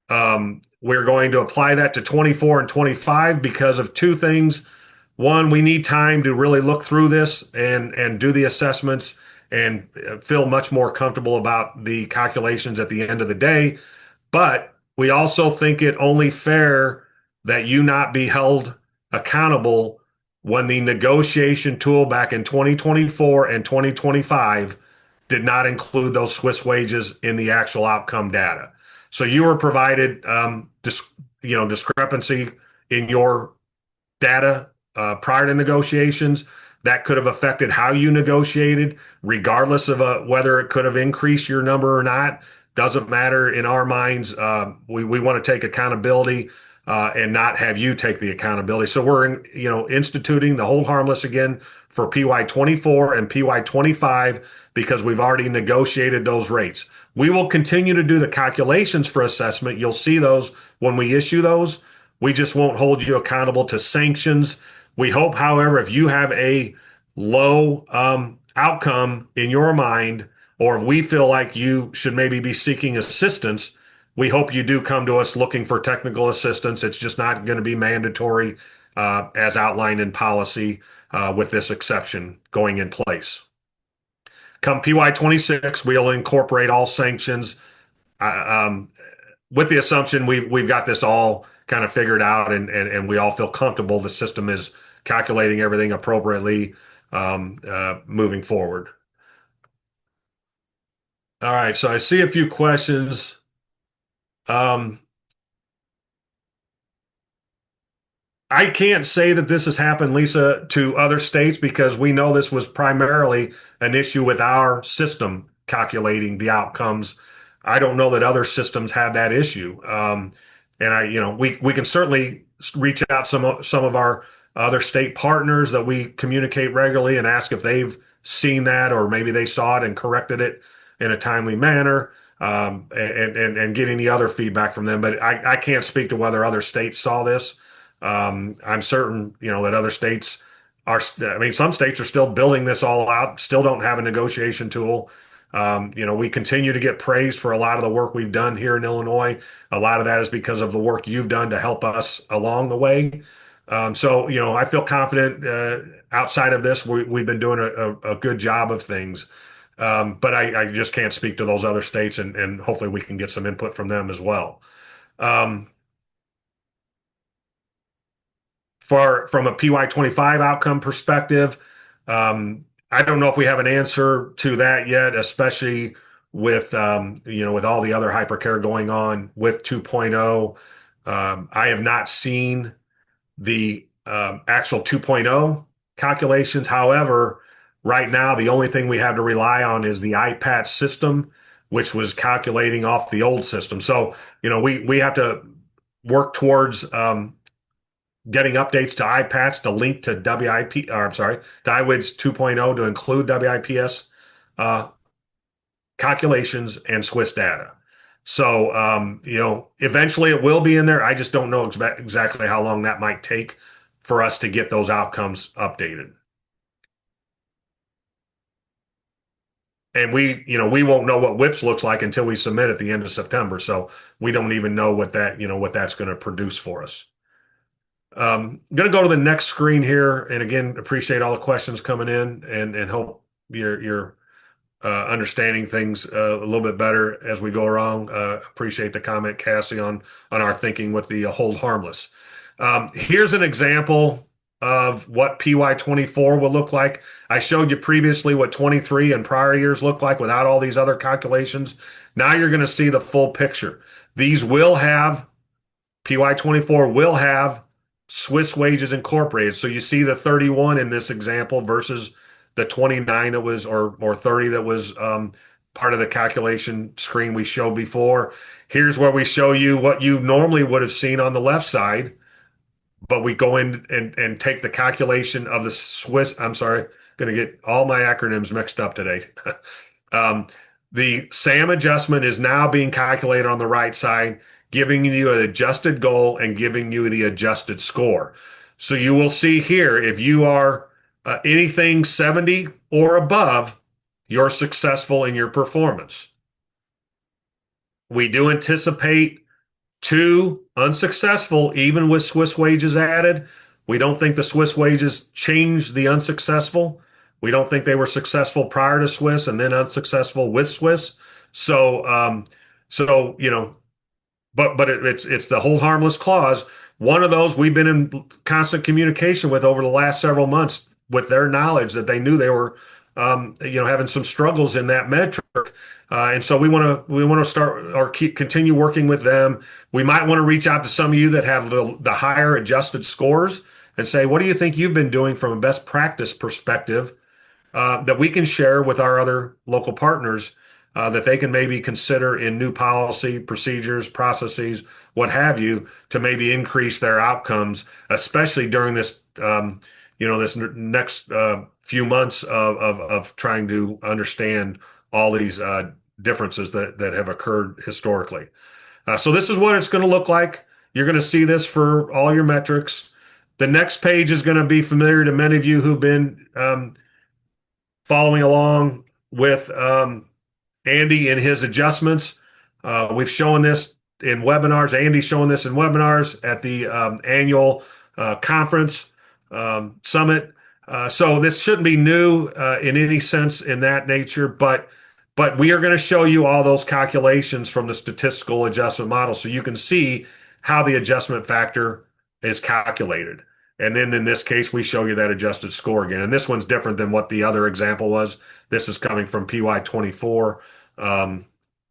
We're going to apply that to 24 and 25 because of two things. One, we need time to really look through this and do the assessments and feel much more comfortable about the calculations at the end of the day. But we also think it only fair that you not be held accountable when the negotiation tool back in 2024 and 2025 did not include those Swiss wages in the actual outcome data. So you were provided, discrepancy in your data prior to negotiations that could have affected how you negotiated, regardless of whether it could have increased your number or not. Doesn't matter in our minds. We want to take accountability and not have you take the accountability. So we're instituting the hold harmless again for PY24 and PY25 because we've already negotiated those rates. We will continue to do the calculations for assessment. You'll see those when we issue those. We just won't hold you accountable to sanctions. We hope, however, if you have a low outcome in your mind, or if we feel like you should maybe be seeking assistance, we hope you do come to us looking for technical assistance. It's just not going to be mandatory as outlined in policy with this exception going in place. Come PY26, we'll incorporate all sanctions with the assumption we've got this all kind of figured out and we all feel comfortable the system is calculating everything appropriately moving forward. All right, so I see a few questions. I can't say that this has happened, Lisa, to other states because we know this was primarily an issue with our system calculating the outcomes. I don't know that other systems had that issue. We can certainly reach out some of our other state partners that we communicate regularly and ask if they've seen that or maybe they saw it and corrected it in a timely manner, and get any other feedback from them. But I can't speak to whether other states saw this. I'm certain, that other states some states are still building this all out, still don't have a negotiation tool. We continue to get praised for a lot of the work we've done here in Illinois. A lot of that is because of the work you've done to help us along the way. I feel confident outside of this, we've been doing a good job of things. But I just can't speak to those other states, and hopefully we can get some input from them as well. Um, from a PY25 outcome perspective, I don't know if we have an answer to that yet, especially with with all the other hypercare going on with 2.0. I have not seen the actual 2.0 calculations. However, right now the only thing we have to rely on is the iPad system, which was calculating off the old system. So we have to work towards getting updates to iPads to link to WIP, or I'm sorry, to iWIDS 2.0 to include WIPS calculations and Swiss data. So, eventually it will be in there. I just don't know exactly how long that might take for us to get those outcomes updated. And we won't know what WIPS looks like until we submit at the end of September. So we don't even know what that's going to produce for us. I'm going to go to the next screen here, and again, appreciate all the questions coming in, and hope you're understanding things a little bit better as we go along. Appreciate the comment, Cassie, on our thinking with the hold harmless. Here's an example of what PY24 will look like. I showed you previously what 23 and prior years look like without all these other calculations. Now you're going to see the full picture. PY24 will have Swiss wages incorporated. So you see the 31 in this example versus the 29 that was, or 30 that was part of the calculation screen we showed before. Here's where we show you what you normally would have seen on the left side, but we go in and take the calculation of the Swiss, I'm sorry, going to get all my acronyms mixed up today. Um, the SAM adjustment is now being calculated on the right side, giving you an adjusted goal and giving you the adjusted score. So you will see here, if you are anything 70 or above, you're successful in your performance. We do anticipate two unsuccessful, even with Swiss wages added. We don't think the Swiss wages changed the unsuccessful. We don't think they were successful prior to Swiss and then unsuccessful with Swiss. So, but it's the hold harmless clause. One of those we've been in constant communication with over the last several months with their knowledge that they knew they were, having some struggles in that metric. And so we want to start or continue working with them. We might want to reach out to some of you that have the higher adjusted scores and say, what do you think you've been doing from a best practice perspective that we can share with our other local partners that they can maybe consider in new policy, procedures, processes, what have you, to maybe increase their outcomes, especially during this, this next few months of trying to understand all these differences that have occurred historically. So this is what it's going to look like. You're going to see this for all your metrics. The next page is going to be familiar to many of you who've been following along with Andy and his adjustments. We've shown this in webinars. Andy's showing this in webinars at the annual conference summit. So this shouldn't be new in any sense in that nature, but we are going to show you all those calculations from the statistical adjustment model so you can see how the adjustment factor is calculated. And then in this case, we show you that adjusted score again. And this one's different than what the other example was. This is coming from PY24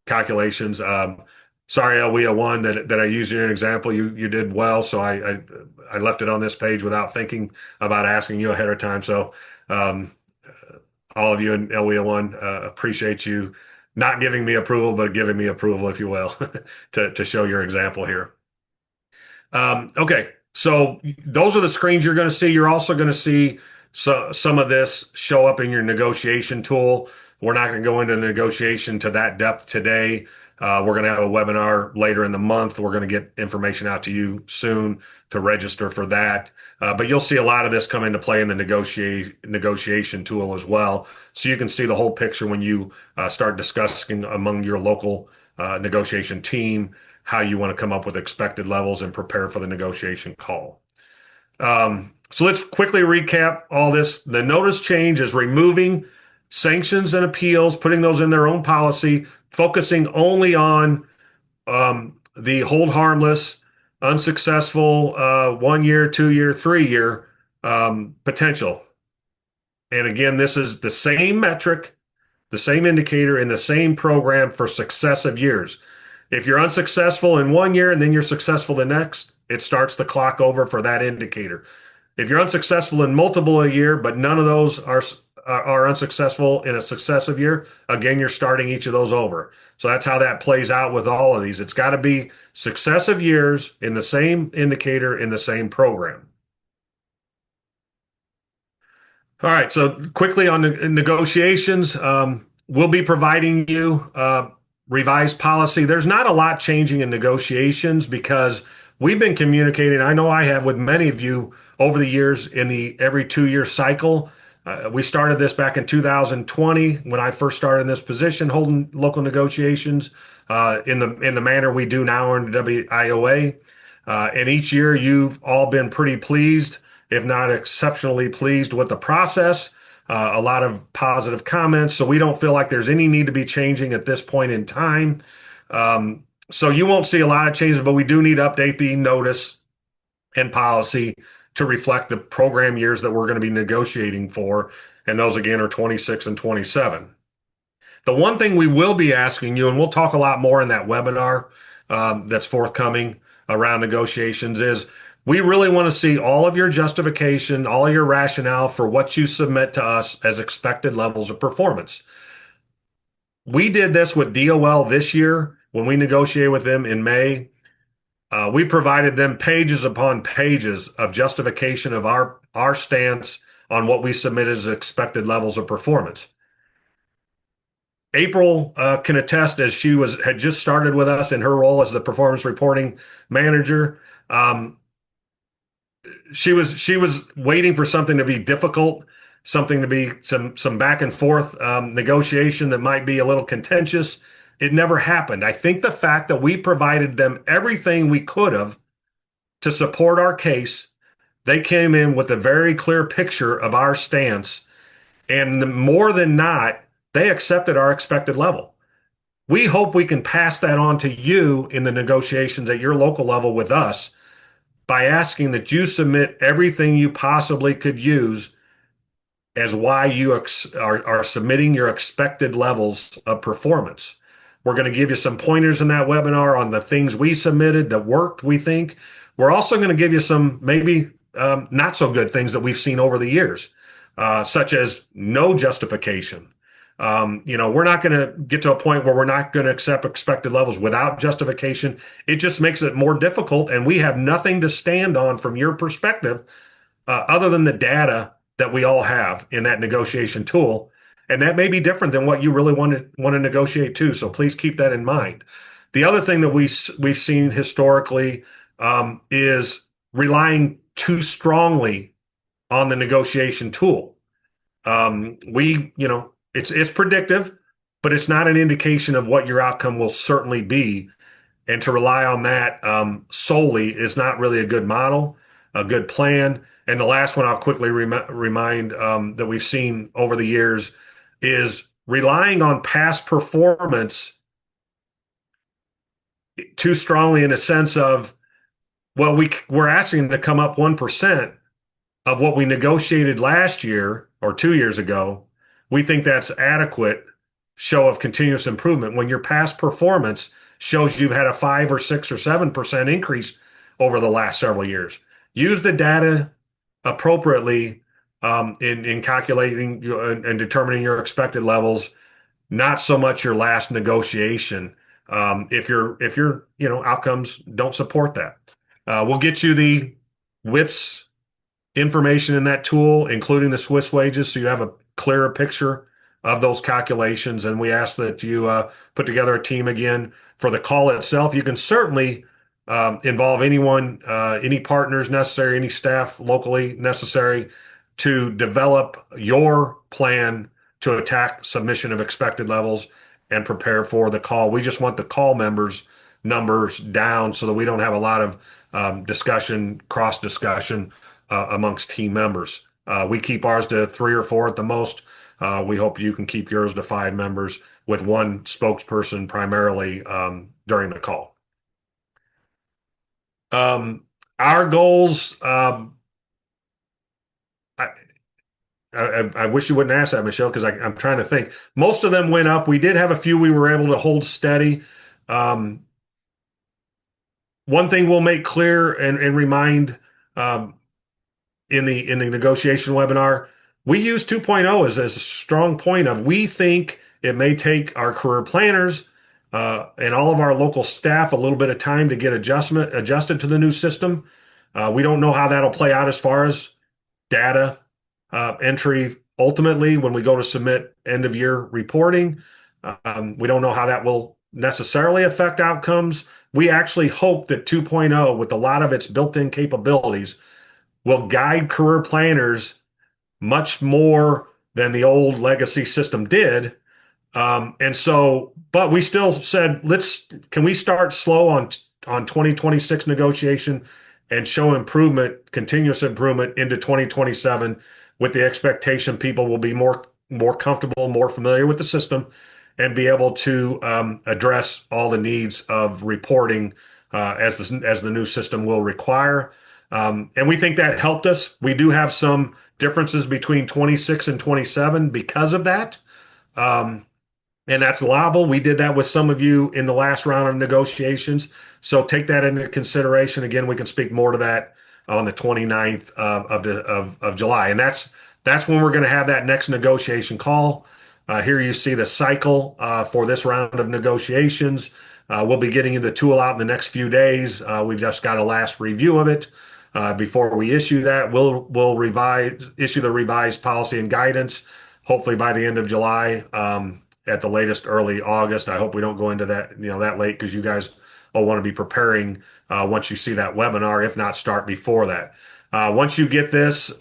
calculations. Sorry, WIOA1, that I used in an example. You did well, so I left it on this page without thinking about asking you ahead of time. So all of you in WIOA1 appreciate you not giving me approval, but giving me approval, if you will, to show your example here. Okay, so those are the screens you're going to see. You're also going to see some of this show up in your negotiation tool. We're not going to go into negotiation to that depth today. We're going to have a webinar later in the month. We're going to get information out to you soon to register for that. But you'll see a lot of this come into play in the negotiation tool as well. So you can see the whole picture when you start discussing among your local negotiation team how you want to come up with expected levels and prepare for the negotiation call. So let's quickly recap all this. The notice change is removing sanctions and appeals, putting those in their own policy, focusing only on the hold harmless, unsuccessful 1 year, 2 year, 3 year potential. And again, this is the same metric, the same indicator in the same program for successive years. If you're unsuccessful in 1 year and then you're successful the next, it starts the clock over for that indicator. If you're unsuccessful in multiple a year, but none of those are unsuccessful in a successive year, again, you're starting each of those over. So that's how that plays out with all of these. It's got to be successive years in the same indicator in the same program. All right, so quickly on the negotiations, we'll be providing you revised policy. There's not a lot changing in negotiations because we've been communicating, I know I have with many of you over the years in the every 2 year cycle. We started this back in 2020 when I first started in this position, holding local negotiations in the manner we do now in the WIOA. And each year you've all been pretty pleased, if not exceptionally pleased with the process. A lot of positive comments. So we don't feel like there's any need to be changing at this point in time. So you won't see a lot of changes, but we do need to update the notice and policy to reflect the program years that we're going to be negotiating for. And those again are 26 and 27. The one thing we will be asking you, and we'll talk a lot more in that webinar that's forthcoming around negotiations, is we really want to see all of your justification, all your rationale for what you submit to us as expected levels of performance. We did this with DOL this year when we negotiated with them in May. We provided them pages upon pages of justification of our stance on what we submit as expected levels of performance. April can attest, as she had just started with us in her role as the performance reporting manager. Um, she was waiting for something to be difficult, something to be some back and forth negotiation that might be a little contentious. It never happened. I think the fact that we provided them everything we could have to support our case, they came in with a very clear picture of our stance, and more than not, they accepted our expected level. We hope we can pass that on to you in the negotiations at your local level with us by asking that you submit everything you possibly could use as why you are submitting your expected levels of performance. We're going to give you some pointers in that webinar on the things we submitted that worked, we think. We're also going to give you some maybe not so good things that we've seen over the years, such as no justification. We're not going to get to a point where we're not going to accept expected levels without justification. It just makes it more difficult, and we have nothing to stand on from your perspective other than the data that we all have in that negotiation tool. And that may be different than what you really want to negotiate too. So please keep that in mind. The other thing that we've seen historically is relying too strongly on the negotiation tool. It's predictive, but it's not an indication of what your outcome will certainly be. And to rely on that solely is not really a good model, a good plan. And the last one I'll quickly remind that we've seen over the years is relying on past performance too strongly in a sense of, well, we're asking to come up 1% of what we negotiated last year or 2 years ago. We think that's adequate show of continuous improvement when your past performance shows you've had a 5 or 6 or 7% increase over the last several years. Use the data appropriately in calculating and determining your expected levels, not so much your last negotiation. If your outcomes don't support that, we'll get you the WIPS information in that tool, including the Swiss wages, so you have a clearer picture of those calculations. And we ask that you put together a team again for the call itself. You can certainly involve anyone, any partners necessary, any staff locally necessary to develop your plan to attack submission of expected levels and prepare for the call. We just want the call numbers down so that we don't have a lot of cross discussion amongst team members. We keep ours to 3 or 4 at the most. We hope you can keep yours to 5 members with one spokesperson primarily during the call. Our goals, I wish you wouldn't ask that, Michelle, because I'm trying to think. Most of them went up. We did have a few we were able to hold steady. One thing we'll make clear and remind in the negotiation webinar, we use 2.0 as a strong point of we think it may take our career planners and all of our local staff a little bit of time to get adjusted to the new system. We don't know how that'll play out as far as data entry ultimately when we go to submit end of year reporting. We don't know how that will necessarily affect outcomes. We actually hope that 2.0, with a lot of its built-in capabilities, will guide career planners much more than the old legacy system did. But we still said, can we start slow on 2026 negotiation and show continuous improvement into 2027 with the expectation people will be more comfortable, more familiar with the system and be able to address all the needs of reporting as the new system will require. And we think that helped us. We do have some differences between 26 and 27 because of that. And that's allowable. We did that with some of you in the last round of negotiations. So take that into consideration. Again, we can speak more to that on the 29th of July. And that's when we're going to have that next negotiation call. Here you see the cycle for this round of negotiations. We'll be getting the tool out in the next few days. We've just got a last review of it. Before we issue that, we'll issue the revised policy and guidance, hopefully by the end of July, at the latest early August. I hope we don't go into that, that late because you guys will want to be preparing once you see that webinar, if not start before that. Once you get this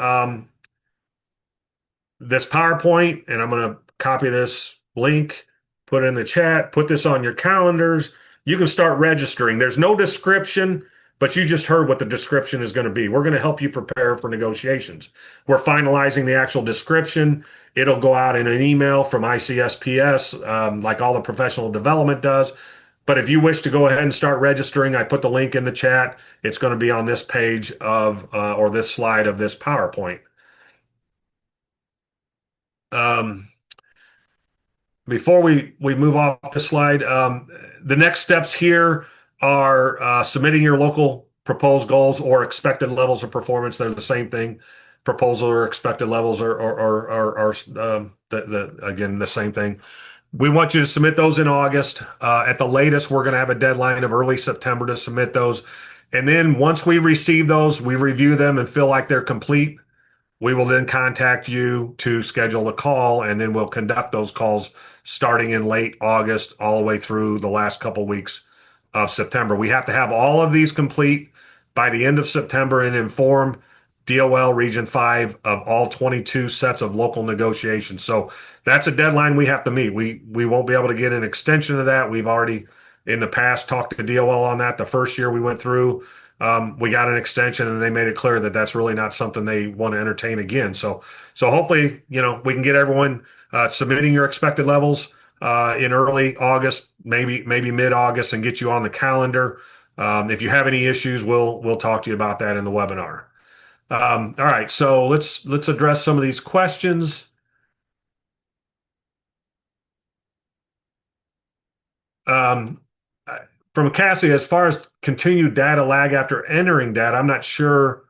PowerPoint, and I'm going to copy this link, put it in the chat, put this on your calendars. You can start registering. There's no description, but you just heard what the description is going to be. We're going to help you prepare for negotiations. We're finalizing the actual description. It'll go out in an email from ICSPS, like all the professional development does. But if you wish to go ahead and start registering, I put the link in the chat. It's going to be on this page or this slide of this PowerPoint. Um, Before we move off the slide, the next steps here are submitting your local proposed goals or expected levels of performance. They're the same thing. Proposal or expected levels are again the same thing. We want you to submit those in August. At the latest, we're going to have a deadline of early September to submit those. And then once we receive those, we review them and feel like they're complete. We will then contact you to schedule a call, and then we'll conduct those calls starting in late August all the way through the last couple weeks of September. We have to have all of these complete by the end of September and inform DOL Region 5 of all 22 sets of local negotiations. So that's a deadline we have to meet. We won't be able to get an extension of that. We've already in the past talked to DOL on that. The first year we went through, we got an extension, and they made it clear that that's really not something they want to entertain again. So hopefully, we can get everyone submitting your expected levels in early August, maybe mid-August, and get you on the calendar. If you have any issues, we'll talk to you about that in the webinar. All right, so let's address some of these questions. Um, from Cassie, as far as continued data lag after entering data, I'm not sure.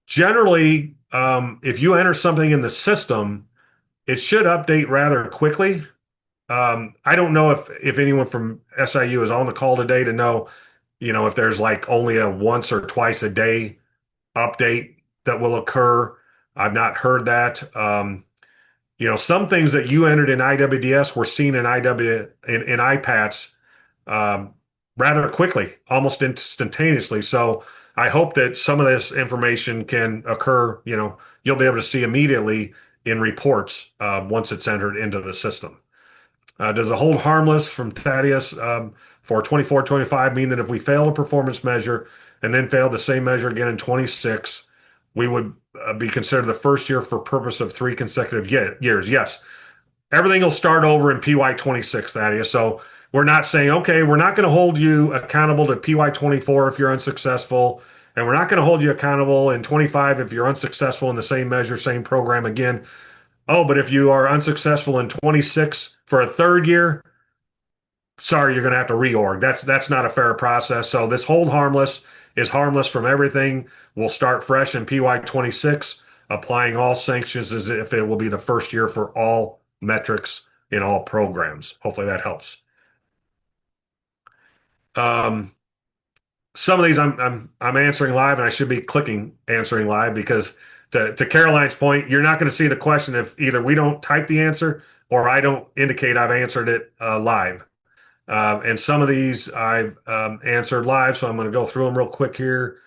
Generally, if you enter something in the system, it should update rather quickly. I don't know if anyone from SIU is on the call today to know, if there's like only a once or twice a day update that will occur. I've not heard that. Some things that you entered in IWDS were seen in IPATS rather quickly, almost instantaneously. So I hope that some of this information can occur. You'll be able to see immediately in reports once it's entered into the system. Does a hold harmless from Thaddeus for 24-25 mean that if we fail a performance measure and then fail the same measure again in 26, we would be considered the first year for purpose of 3 consecutive years? Yes. Everything will start over in PY 26, Thaddeus. So we're not saying, okay, we're not going to hold you accountable to PY 24 if you're unsuccessful, and we're not going to hold you accountable in 25 if you're unsuccessful in the same measure, same program again. Oh, but if you are unsuccessful in 26 for a third year, sorry, you're going to have to reorg. That's not a fair process. So this hold harmless is harmless from everything. We'll start fresh in PY 26, applying all sanctions as if it will be the first year for all metrics in all programs. Hopefully that helps. Um, some of these I'm answering live, and I should be clicking answering live because to Caroline's point, you're not going to see the question if either we don't type the answer or I don't indicate I've answered it live. And some of these I've answered live, so I'm going to go through them real quick here.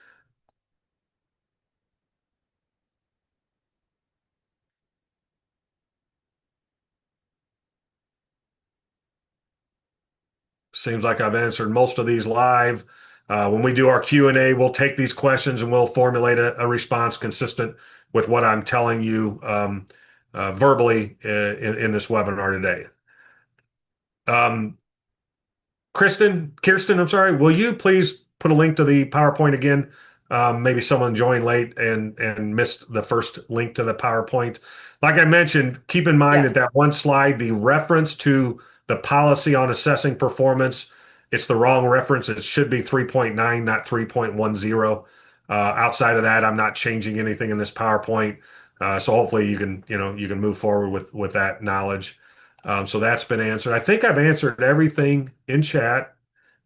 Seems like I've answered most of these live. When we do our Q&A, we'll take these questions and we'll formulate a response consistent with what I'm telling you verbally in this webinar today. Kirsten, I'm sorry. Will you please put a link to the PowerPoint again? Maybe someone joined late and missed the first link to the PowerPoint. Like I mentioned, keep in mind that one slide, the reference to the policy on assessing performance, it's the wrong reference. It should be 3.9, not 3.10. Outside of that, I'm not changing anything in this PowerPoint. So hopefully you can move forward with that knowledge. So that's been answered. I think I've answered everything in chat,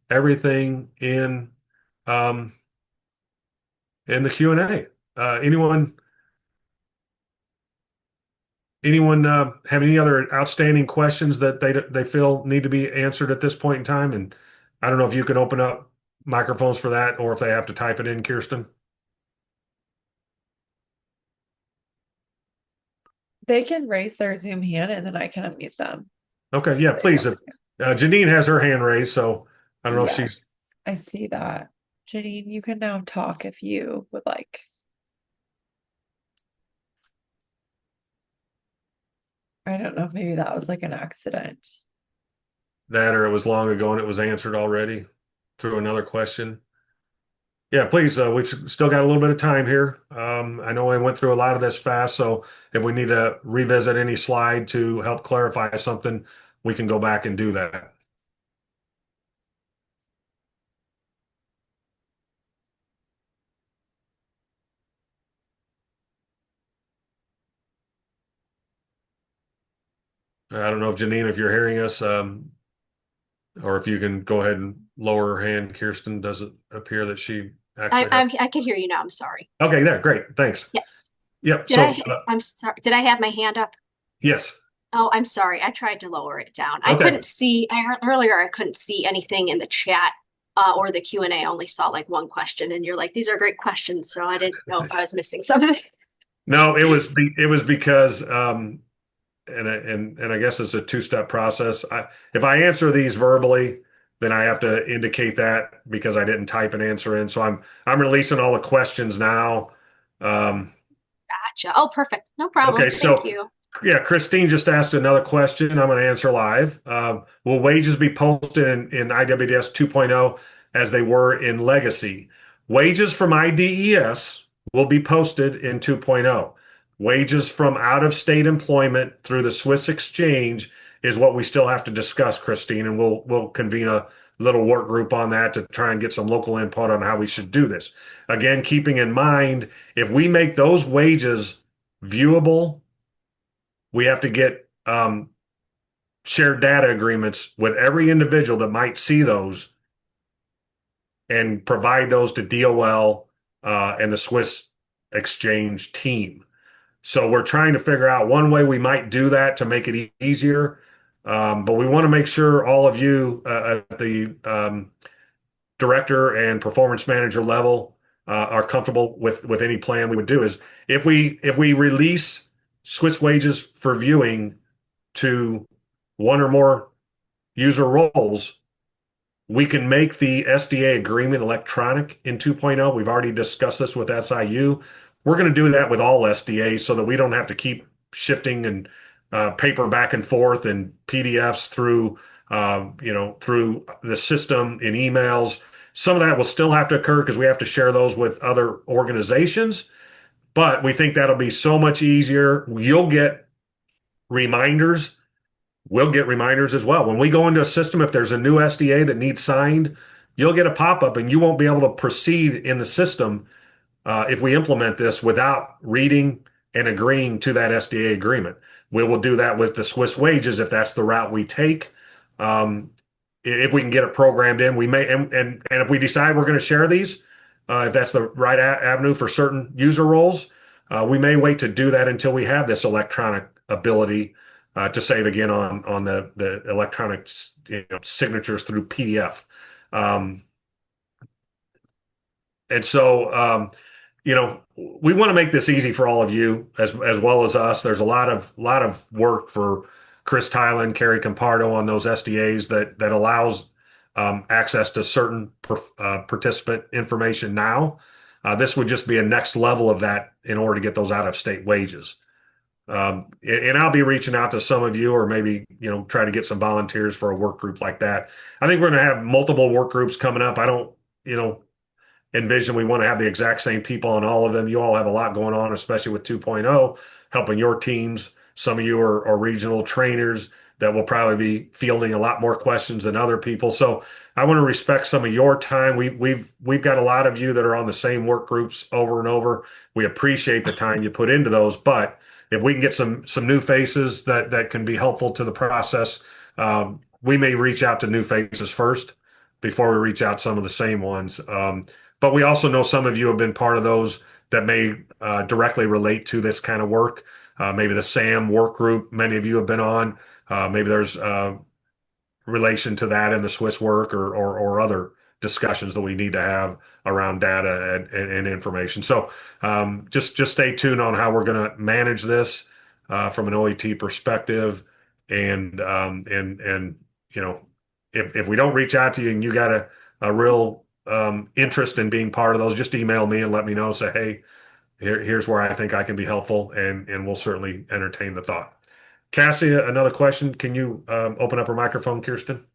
everything in in the Q&A. Anyone have any other outstanding questions that they feel need to be answered at this point in time? And I don't know if you can open up microphones for that or if they have to type it in, Kirsten. They can raise their Zoom hand and then I can unmute them Okay, if yeah, they please. want If to. Janine has her hand raised, so I don't know if Yes, she's I see that. Janine, you can now talk if you would like. I don't know if maybe that was like an accident. that or it was long ago and it was answered already through another question. Yeah, please. We've still got a little bit of time here. I know I went through a lot of this fast, so if we need to revisit any slide to help clarify something, we can go back and do that. I don't know if Janine, if you're hearing us, or if you can go ahead and lower her hand. Kirsten, does it appear that she actually has? I can hear you now. I'm sorry. Okay, there, great, thanks. Yes. Yep. Did So, I? I'm sorry. Did I have my hand up? yes. Oh, I'm sorry. I tried to lower it down. I Okay. couldn't see. Earlier I couldn't see anything in the chat or the Q&A. I only saw like one question, and you're like, "These are great questions." So I didn't know if I was missing something. No, it was because and I guess it's a two-step process. If I answer these verbally, then I have to indicate that because I didn't type an answer in. So I'm releasing all the questions now. Um, Gotcha. Oh, perfect. No problem. okay, Thank so you. yeah, Christine just asked another question. I'm going to answer live. Will wages be posted in IWDS 2.0 as they were in Legacy? Wages from IDES will be posted in 2.0. Wages from out-of-state employment through the Swiss exchange is what we still have to discuss, Christine, and we'll convene a little work group on that to try and get some local input on how we should do this. Again, keeping in mind, if we make those wages viewable, we have to get shared data agreements with every individual that might see those and provide those to DOL and the Swiss exchange team. So we're trying to figure out one way we might do that to make it easier. But we want to make sure all of you at the director and performance manager level are comfortable with any plan we would do. Is if we release Swiss wages for viewing to one or more user roles, we can make the SDA agreement electronic in 2.0. We've already discussed this with SIU. We're going to do that with all SDAs so that we don't have to keep shifting and paper back and forth and PDFs through the system in emails. Some of that will still have to occur because we have to share those with other organizations, but we think that'll be so much easier. You'll get reminders. We'll get reminders as well. When we go into a system, if there's a new SDA that needs signed, you'll get a pop-up and you won't be able to proceed in the system if we implement this without reading and agreeing to that SDA agreement. We will do that with the Swiss wages if that's the route we take. Um, if we can get it programmed in, we may, and if we decide we're going to share these, if that's the right avenue for certain user roles, we may wait to do that until we have this electronic ability to save again on the electronic signatures through PDF. Um, and so we want to make this easy for all of you as well as us. There's a lot of work for Chris Tylen, Kerry Compardo on those SDAs that allows access to certain participant information now. This would just be a next level of that in order to get those out of state wages. And I'll be reaching out to some of you, or maybe try to get some volunteers for a work group like that. I think we're going to have multiple work groups coming up. I don't, envision we want to have the exact same people on all of them. You all have a lot going on, especially with 2.0, helping your teams. Some of you are regional trainers that will probably be fielding a lot more questions than other people. So I want to respect some of your time. We've got a lot of you that are on the same work groups over and over. We appreciate the time you put into those, but if we can get some new faces that can be helpful to the process, we may reach out to new faces first before we reach out to some of the same ones. but we also know some of you have been part of those that may directly relate to this kind of work. Maybe the SAM work group, many of you have been on. Maybe there's relation to that in the Swiss work or other discussions that we need to have around data and information. So just stay tuned on how we're going to manage this from an OET perspective, and you know, if we don't reach out to you and you got a real interest in being part of those, just email me and let me know. Say, hey, here's where I think I can be helpful, and we'll certainly entertain the thought. Cassie, another question. Can you open up her microphone, Kirsten?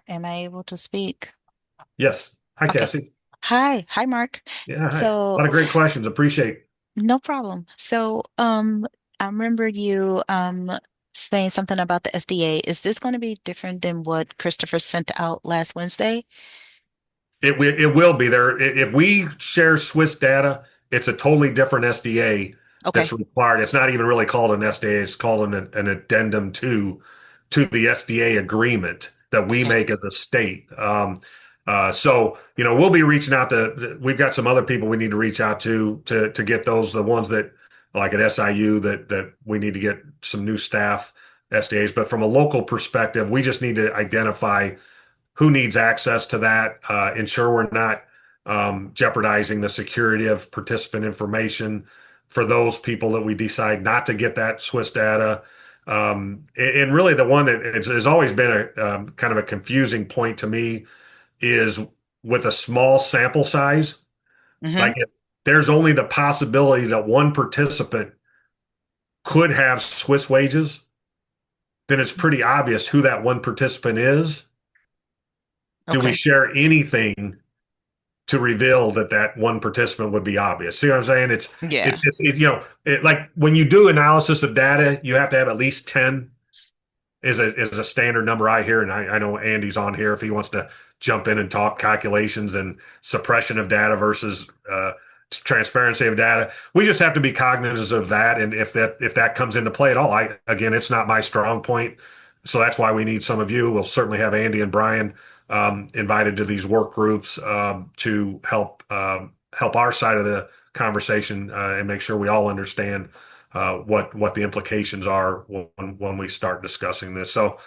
Am I able to speak? Yes. Hi, Okay. Cassie. Hi, Mark. Yeah, hi. A So, lot of great questions. Appreciate. no problem. So, I remember you saying something about the SDA. Is this going to be different than what Christopher sent out last Wednesday? It will be there. If we share Swiss data, it's a totally different SDA Okay. that's required. It's not even really called an SDA. It's called an addendum to the SDA agreement that we Okay. make as a state. So we'll be reaching out to. We've got some other people we need to reach out to get those, the ones that like at SIU that we need to get some new staff SDAs. But from a local perspective, we just need to identify who needs access to that, ensure we're not jeopardizing the security of participant information for those people that we decide not to get that Swiss data. And really, the one that has always been a kind of a confusing point to me is with a small sample size. Mm-hmm. Like if there's only the possibility that one participant could have Swiss wages, then it's pretty obvious who that one participant is. Do we Okay. share anything to reveal that one participant would be obvious? See what I'm saying? Yeah. Like when you do analysis of data, you have to have at least 10 is a standard number I hear, and I know Andy's on here if he wants to jump in and talk calculations and suppression of data versus transparency of data. We just have to be cognizant of that, and if that comes into play at all, again, it's not my strong point, so that's why we need some of you. We'll certainly have Andy and Brian invited to these work groups to help our side of the conversation and make sure we all understand what the implications are when we start discussing this. So,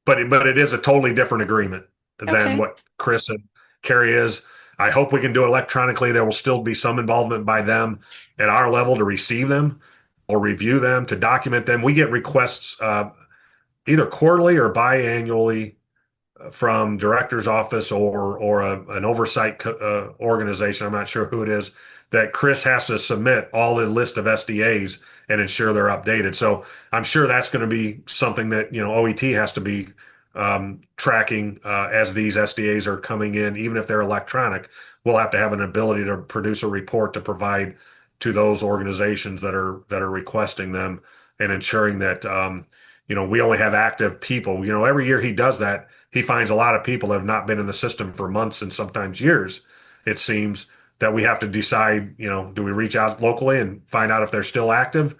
but it is a totally different agreement than Okay. what Chris and Carrie is. I hope we can do it electronically. There will still be some involvement by them at our level to receive them or review them, to document them. We get requests either quarterly or biannually from director's office or an oversight organization. I'm not sure who it is that Chris has to submit all the list of SDAs and ensure they're updated. So I'm sure that's going to be something that OET has to be tracking as these SDAs are coming in, even if they're electronic. We'll have to have an ability to produce a report to provide to those organizations that are requesting them, and ensuring that we only have active people. Every year he does that, he finds a lot of people that have not been in the system for months and sometimes years. It seems that we have to decide, do we reach out locally and find out if they're still active,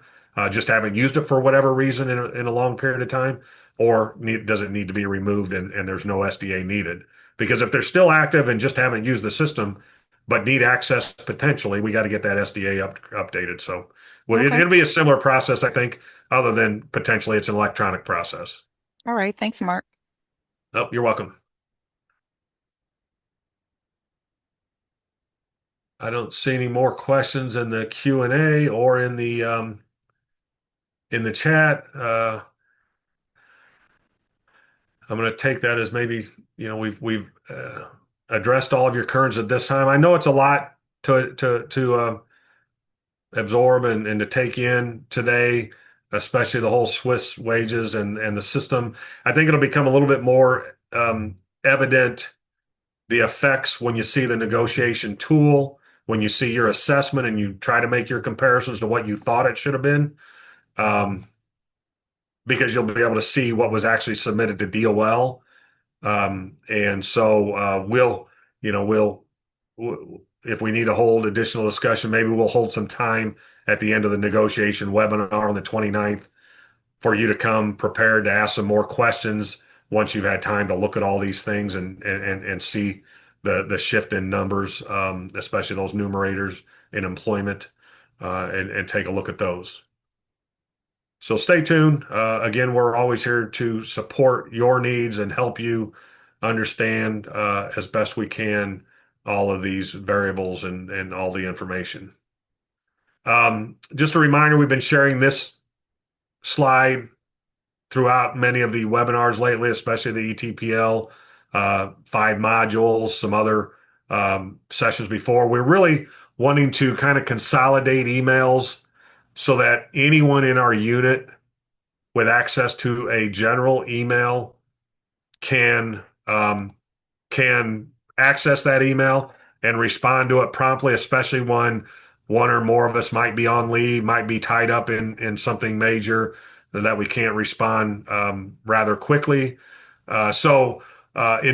just haven't used it for whatever reason in a long period of time, or does it need to be removed and there's no SDA needed? Because if they're still active and just haven't used the system, but need access potentially, we got to get that SDA updated. So Okay. it'll be a similar process, I think, other than potentially it's an electronic process. All right. Thanks, Mark. Oh, you're welcome. I don't see any more questions in the Q&A or in the chat. I'm going to take that as maybe we've addressed all of your concerns at this time. I know it's a lot to absorb and to take in today, especially the whole Swiss wages and the system. I think it'll become a little bit more evident the effects when you see the negotiation tool, when you see your assessment and you try to make your comparisons to what you thought it should have been, um, because you'll be able to see what was actually submitted to DOL. And so if we need to hold additional discussion, maybe we'll hold some time at the end of the negotiation webinar on the 29th for you to come prepared to ask some more questions once you've had time to look at all these things and see the shift in numbers, especially those numerators in employment, and take a look at those. So stay tuned. Again, we're always here to support your needs and help you understand as best we can all of these variables and all the information. Just a reminder, we've been sharing this slide throughout many of the webinars lately, especially the ETPL, 5 modules, some other sessions before. We're really wanting to kind of consolidate emails so that anyone in our unit with access to a general email can can access that email and respond to it promptly, especially when one or more of us might be on leave, might be tied up in something major that we can't respond rather quickly. In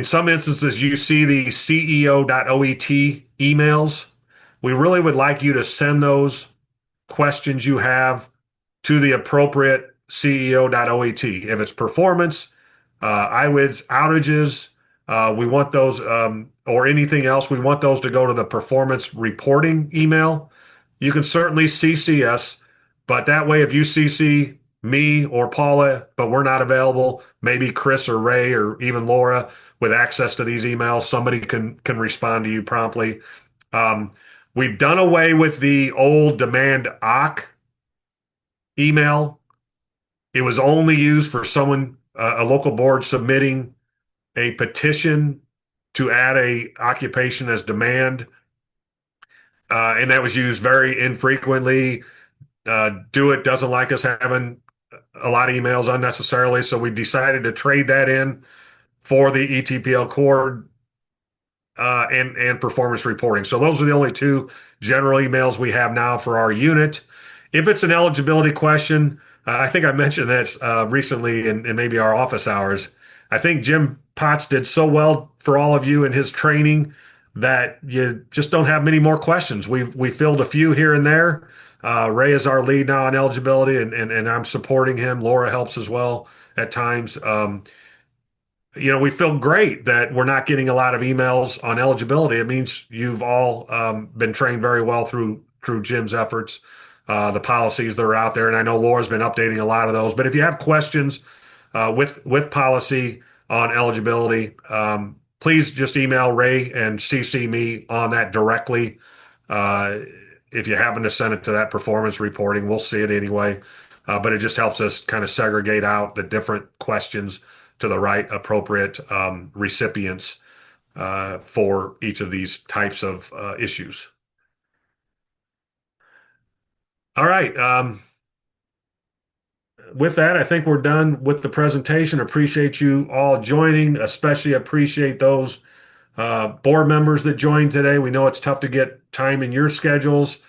some instances, you see the CEO.oet emails. We really would like you to send those questions you have to the appropriate CEO.oet. If it's performance, IWIDS outages, we want those, or anything else, we want those to go to the performance reporting email. You can certainly CC us, but that way, if you CC me or Paula, but we're not available, maybe Chris or Ray or even Laura with access to these emails, somebody can respond to you promptly. We've done away with the old demand OC email. It was only used for someone, a local board submitting a petition to add a occupation as demand, and that was used very infrequently. Do it doesn't like us having a lot of emails unnecessarily, so we decided to trade that in for the ETPL core and performance reporting. So those are the only two general emails we have now for our unit. If it's an eligibility question, I think I mentioned this recently in maybe our office hours. I think Jim Potts did so well for all of you in his training that you just don't have many more questions. We filled a few here and there. Ray is our lead now on eligibility, and I'm supporting him. Laura helps as well at times. We feel great that we're not getting a lot of emails on eligibility. It means you've all been trained very well through Jim's efforts, the policies that are out there, and I know Laura's been updating a lot of those. But if you have questions with policy on eligibility, please just email Ray and CC me on that directly. If you happen to send it to that performance reporting, we'll see it anyway. But it just helps us kind of segregate out the different questions to the right appropriate recipients for each of these types of issues. All right. With that, I think we're done with the presentation. Appreciate you all joining, especially appreciate those board members that joined today. We know it's tough to get time in your schedules.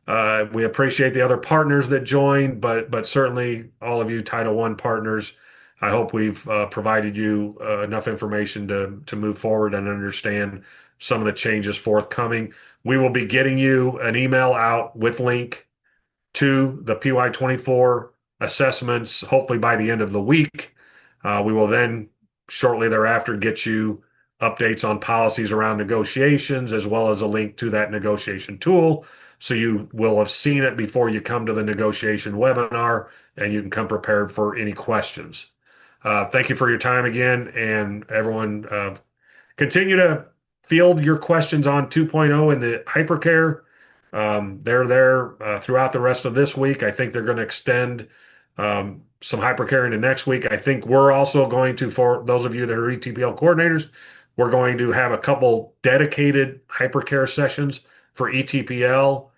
We appreciate the other partners that joined, but certainly all of you Title I partners. I hope we've provided you enough information to move forward and understand some of the changes forthcoming. We will be getting you an email out with link to the PY24 assessments, hopefully by the end of the week. We will then shortly thereafter get you updates on policies around negotiations, as well as a link to that negotiation tool. So you will have seen it before you come to the negotiation webinar, and you can come prepared for any questions. Thank you for your time again, and everyone continue to field your questions on 2.0 in the hypercare. They're there throughout the rest of this week. I think they're going to extend some hypercare into next week. I think we're also going to, for those of you that are ETPL coordinators, we're going to have a couple dedicated hypercare sessions for ETPL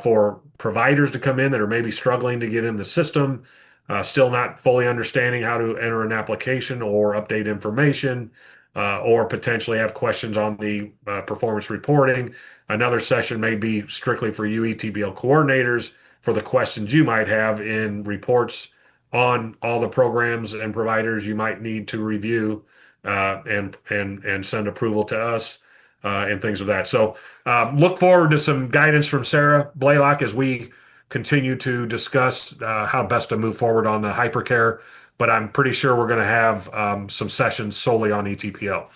for providers to come in that are maybe struggling to get in the system, still not fully understanding how to enter an application or update information, or potentially have questions on the performance reporting. Another session may be strictly for you ETPL coordinators for the questions you might have in reports on all the programs and providers you might need to review and send approval to us and things of that. So look forward to some guidance from Sarah Blaylock as we continue to discuss how best to move forward on the hypercare. But I'm pretty sure we're going to have some sessions solely on ETPL.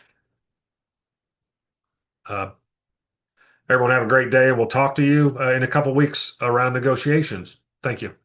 Everyone have a great day, and we'll talk to you in a couple weeks around negotiations. Thank you.